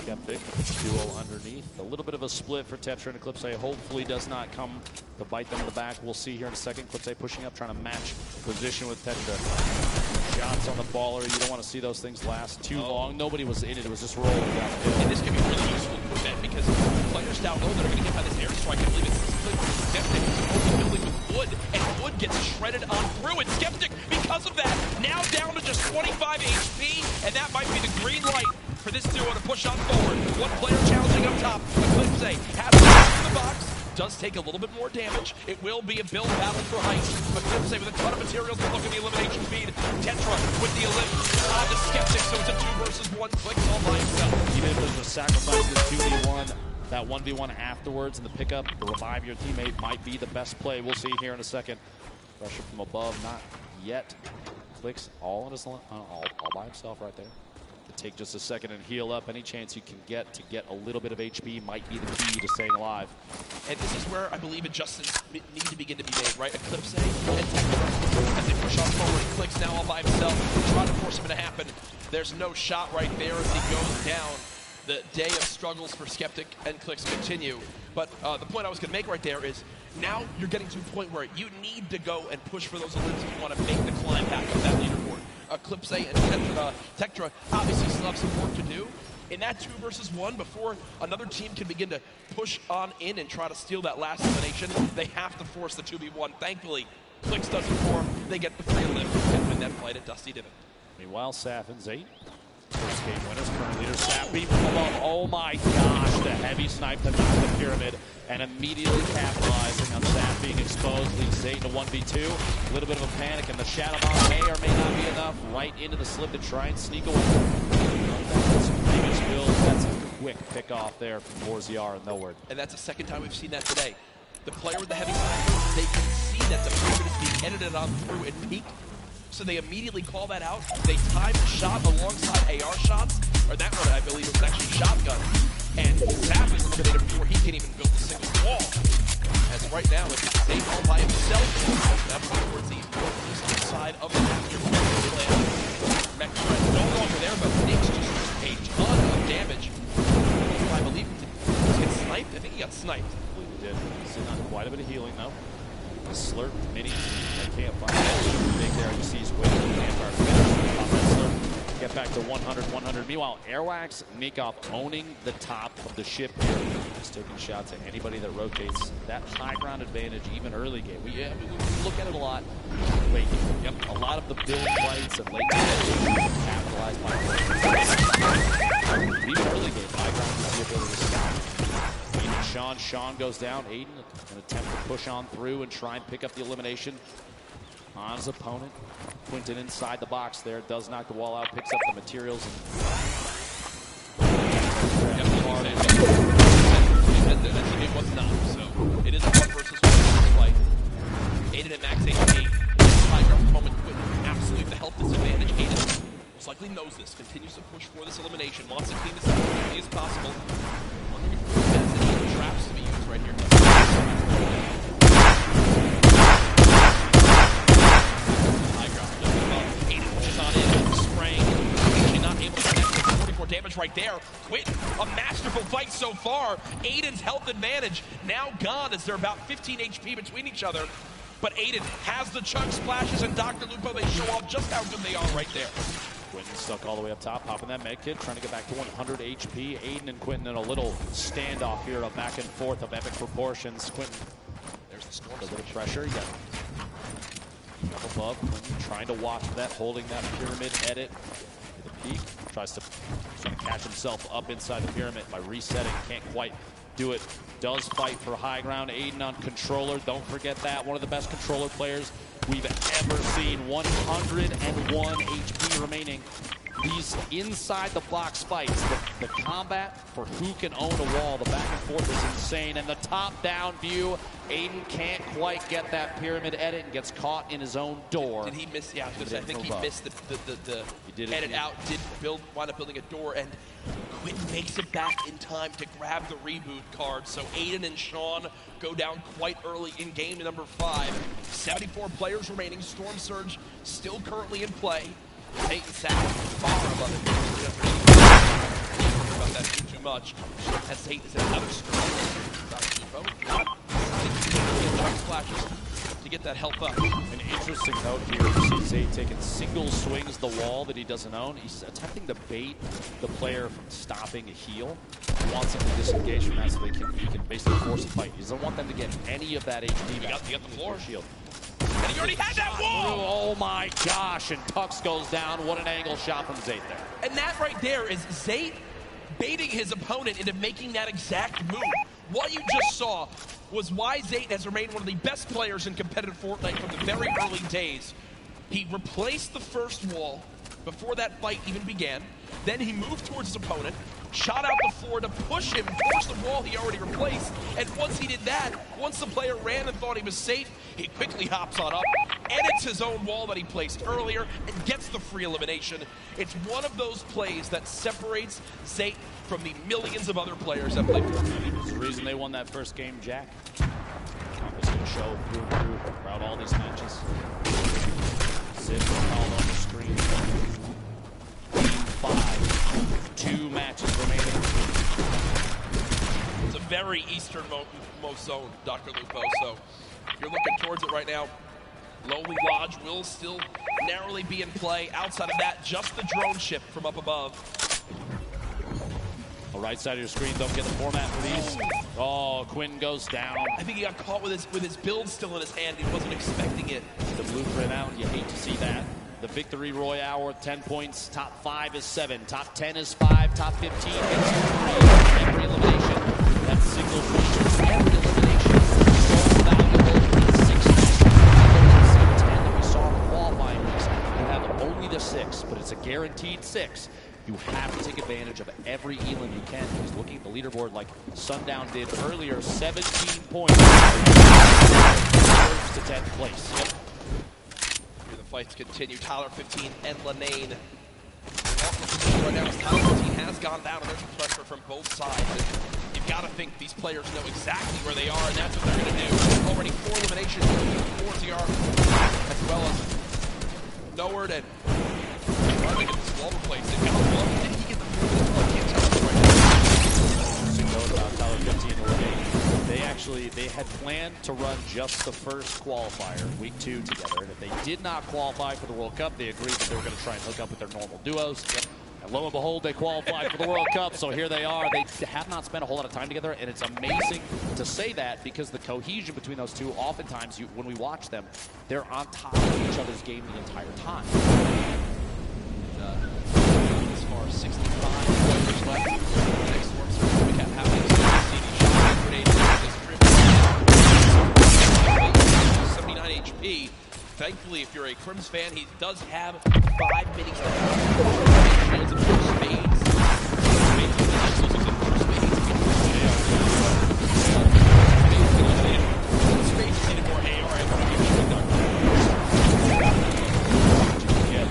Skeptic, duo underneath. A little bit of a split for Tetra and Eclipse. Hopefully does not come to bite them in the back. We'll see here in a second. Eclipse pushing up, trying to match position with Tetra. Shots on the baller. You don't want to see those things last too long. Nobody was in it. It was just rolling down the hill. And this can be really useful to prevent because players down low that are going to get by this airstrike, I believe it's Skeptic only building with wood, and wood gets shredded on through. And Skeptic, because of that, now down to just 25 HP, and that might be the green light for this duo to push on forward. One player challenging up top. Eclipse has to get to the box. Does take a little bit more damage. It will be a build battle for height. Eclipse with a ton of materials to look at the elimination feed. Tetra with the on the Skeptic, so it's a 2 versus 1. Clicks all by himself. Even if there's a sacrifice of this 2v1, that 1v1 afterwards and the pickup to revive your teammate might be the best play. We'll see here in a second. Pressure from above, not yet. Clicks all on his all by himself right there. Take just a second and heal up. Any chance you can get a little bit of HP might be the key to staying alive. And this is where I believe adjustments need to begin to be made, right? Eclipse and Tetra, as they push on forward, Clicks now all by himself, trying to force him to happen. There's no shot right there as he goes down. The day of struggles for Skeptic and Clicks continue. But the point I was going to make right there is Now you're getting to a point where you need to go and push for those elims if you want to make the climb back up that leaderboard. Eclipse and Tectra obviously still have some work to do in that 2 versus 1 before another team can begin to push on in and try to steal that last elimination. They have to force the 2v1. Thankfully, Clix doesn't form. They get the free elim and win that fight at Dusty Divot. Meanwhile, Saf and Zate, first game winners, current leader. Saf beat from above. Oh my gosh, the heavy snipe to knock the pyramid and immediately capitalizing on Saf being exposed, leads Zate to 1v2. A little bit of a panic, and the Shadow Bomb may or may not be enough. Right into the slip to try and sneak away. That's a quick pick off there from Borziar and nowhere. And that's the second time we've seen that today. The player with the heavy sniper, they can see that the pyramid is being edited on through and peak. So they immediately call that out. They time the shot alongside AR shots, or that one I believe was actually shotgun. And Zap is eliminated before he can even build a single wall. As right now, it's Zate all by himself. That's towards the east side of the land. Mech no longer there, but Nix just a ton of damage. I believe he got sniped. I think he got sniped. I believe he did. Sitting on quite a bit of healing though. The Slurp mini, they can't find it. Big there, you see he's waiting for the Vampire to finish on that Slurp. Get back to 100. Meanwhile, Airwax, Nikov owning the top of the ship here. Just taking shots at anybody that rotates. That high ground advantage, even early game. We look at it a lot. Late game. Yep, a lot of the build fights and late game capitalized by even early game. High ground has the ability to stop. Sean goes down. Aiden, an attempt to push on through and try and pick up the elimination on his opponent. Quinton inside the box there, does knock the wall out, picks up the materials. It was not, so it is a 1 versus 1 fight. Aiden at max HP. High ground moment, Quinton absolutely the health disadvantage. Aiden most likely knows this, continues to push for this elimination, wants to clean this up as quickly as possible. Traps to be used right here. High ground, just above. Aiden pushes on in, spraying. Actually not able to connect with 44 damage right there. Quinton, a masterful fight so far. Aiden's health advantage now gone as they're about 15 HP between each other. But Aiden has the chug splashes, and Dr. Lupo, they show off just how good they are right there. Quinton stuck all the way up top, popping that med kit, trying to get back to 100 HP. Aiden and Quinton in a little standoff here, a back and forth of epic proportions. Quinton, there's the storm. A little pressure, yeah. Up above, Quinton trying to watch that, holding that pyramid edit. The peak, tries to catch himself up inside the pyramid by resetting, can't quite do it. Does fight for high ground. Aiden on controller, don't forget that. One of the best controller players we've ever seen. 101 HP remaining. These inside the box fights, the combat for who can own a wall, the back and forth is insane. And the top down view, Aiden can't quite get that pyramid edit and gets caught in his own door. Did he miss? Yeah, I think he missed the edit out, did wind up building a door, and Quinton makes it back in time to grab the reboot card. So Aiden and Sean go down quite early in game number 5. 74 players remaining. Storm Surge still currently in play. Tate and Sap far above it. About that too much. As Tate is another splashes to get that health up. An interesting note here. You see Zate taking single swings the wall that he doesn't own. He's attempting to bait the player from stopping a heal. He wants him to disengage from that so he can basically force a fight. He doesn't want them to get any of that HP back. You got the floor shield. And he already had that wall! Oh my gosh, and Tux goes down. What an angle shot from Zate there. And that right there is Zate baiting his opponent into making that exact move. What you just saw was why Zate has remained one of the best players in competitive Fortnite from the very early days. He replaced the first wall before that fight even began. Then he moved towards his opponent, shot out the floor to push him towards the wall he already replaced. And once he did that, once the player ran and thought he was safe, he quickly hops on up, edits his own wall that he placed earlier, and gets the free elimination. It's one of those plays that separates Zate from the millions of other players that play Fortnite. It's the reason they won that first game, Jack. It's going to show through and through throughout all these matches. Zip called on the screen. Game 5. 2 matches remaining. It's a very very easternmost zone, Dr. Lupo. So if you're looking towards it right now, Lonely Lodge will still narrowly be in play. Outside of that, just the drone ship from up above. The right side of your screen, don't get the format for these. Oh, Quinn goes down. I think he got caught with his build still in his hand. He wasn't expecting it. The blueprint out, you hate to see that. The Victory Royale with 10 points. Top 5 is 7. Top 10 is 5. Top 15 gets 3. Every elimination, that's single push. Every elimination, so valuable. 6 10 that we saw in the qualifying weeks. You have only the 6, but it's a guaranteed 6. You have to take advantage of every elim you can. Because looking at the leaderboard like Sundown did earlier, 17 points. First to 10th place. Yep. Here the fights continue. Tyler 15 and Lenane. Right now, Tyler 15 has gone down, and there's pressure from both sides. And you've got to think these players know exactly where they are, and that's what they're going to do. Already 4 eliminations for ZR, as well as Noward and trying to get this wall replaced. Did he get the full as well? I can't tell you right now. Interesting note about Tyler 15 and Lenane. They had planned to run just the first qualifier, week 2 together. And if they did not qualify for the World Cup, they agreed that they were going to try and hook up with their normal duos. And lo and behold, they qualified for the World Cup, so here they are. They have not spent a whole lot of time together, and it's amazing to say that because the cohesion between those two, oftentimes, when we watch them, they're on top of each other's game the entire time. As far as 65 players left, the next Storm Surge recap happening. Shot grenade this 79 HP. Thankfully, if you're a Crims fan, he does have 5 minis left. Shields and first spades. Spades needed more AR. Yeah,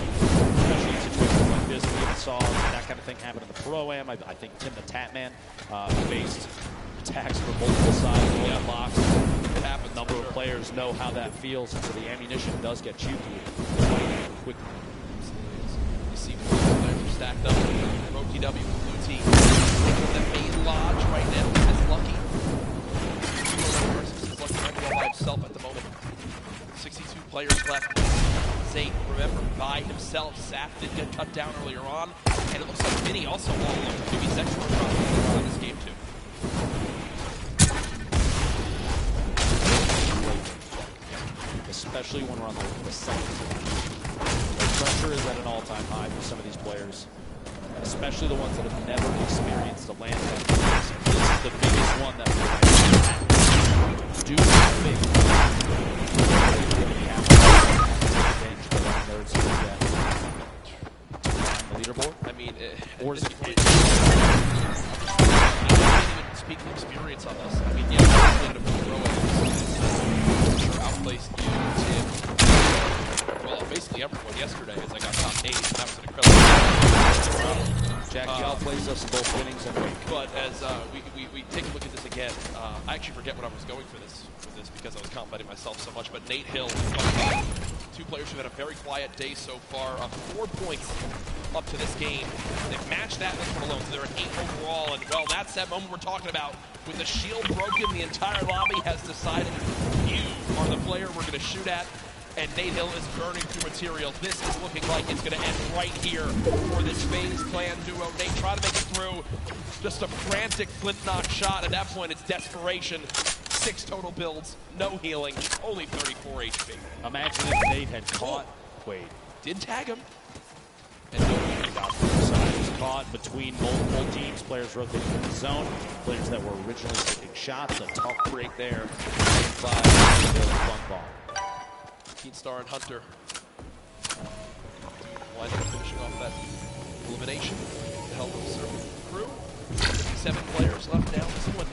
especially in situations like this, we even saw that kind of thing happen in the Pro-Am. I think Tim the Tatman faced attacks from multiple sides of the box. It happens. A number of players know how that feels, and so the ammunition does get cheeky quite quickly. You see more players are stacked up. RoTW, blue team. The main lodge right now is Lucky. Is Lucky right by himself at the moment. 62 players left. Zayt, remember, by himself. Saf did get cut down earlier on, and it looks like Vinny also all alone. He's extra in this game too. Especially when we're on the second. The pressure is at an all-time high for some of these players, especially the ones that have never experienced a land test. This is the biggest one that we're do big. The leaderboard. I mean, or is it? I can't even speak from experience on this. I mean, yeah, I'm going to throw it. Sure outplaced you, Tim. Well, basically everyone yesterday as I got top 8. That was an incredible Jackie outplays us in both winnings and week. But as we take a look at this again, I actually forget what I was going for this because I was complimenting myself so much. But Nate Hill, 2 players who had a very quiet day so far, 4 points up to this game. They've matched that this one alone, so they're at 8 overall. And well, that's that moment we're talking about. With the shield broken, the entire lobby has decided you are the player we're going to shoot at. And Nate Hill is burning through material. This is looking like it's going to end right here for this FaZe Clan duo. Nate trying to make it through. Just a frantic flint knock shot. At that point, it's desperation. 6 total builds, no healing, only 34 HP. Imagine if Nate had caught Quaid. Did tag him. And nobody got to the side. He was caught between multiple teams, players rotating in the zone, players that were originally taking shots. A tough break there. Inside, fun ball. Keenstar and Hunter. Wind up finishing off that elimination to help the Serpent crew. 57 players left now. This one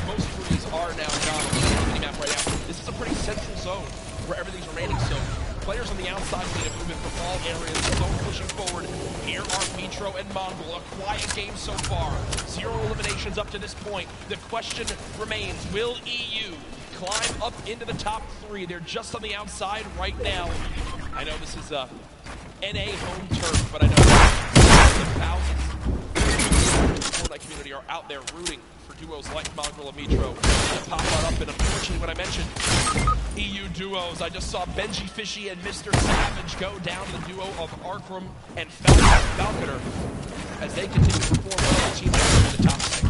most frees are now gone on the mini-map right now. This is a pretty central zone where everything's remaining, so players on the outside need to move in from all areas. Zone pushing forward. Here are Mitro and Mongol. A quiet game so far. 0 eliminations up to this point. The question remains, will EU climb up into the top 3? They're just on the outside right now. I know this is NA home turf, but I know thousands of the Fortnite community are out there rooting for duos like Mongrel and Mitro to pop that up. And unfortunately, when I mentioned EU duos, I just saw Benji Fishy and Mr. Savage go down to the duo of Arkram and Falconer as they continue to perform well. The team in the top 6.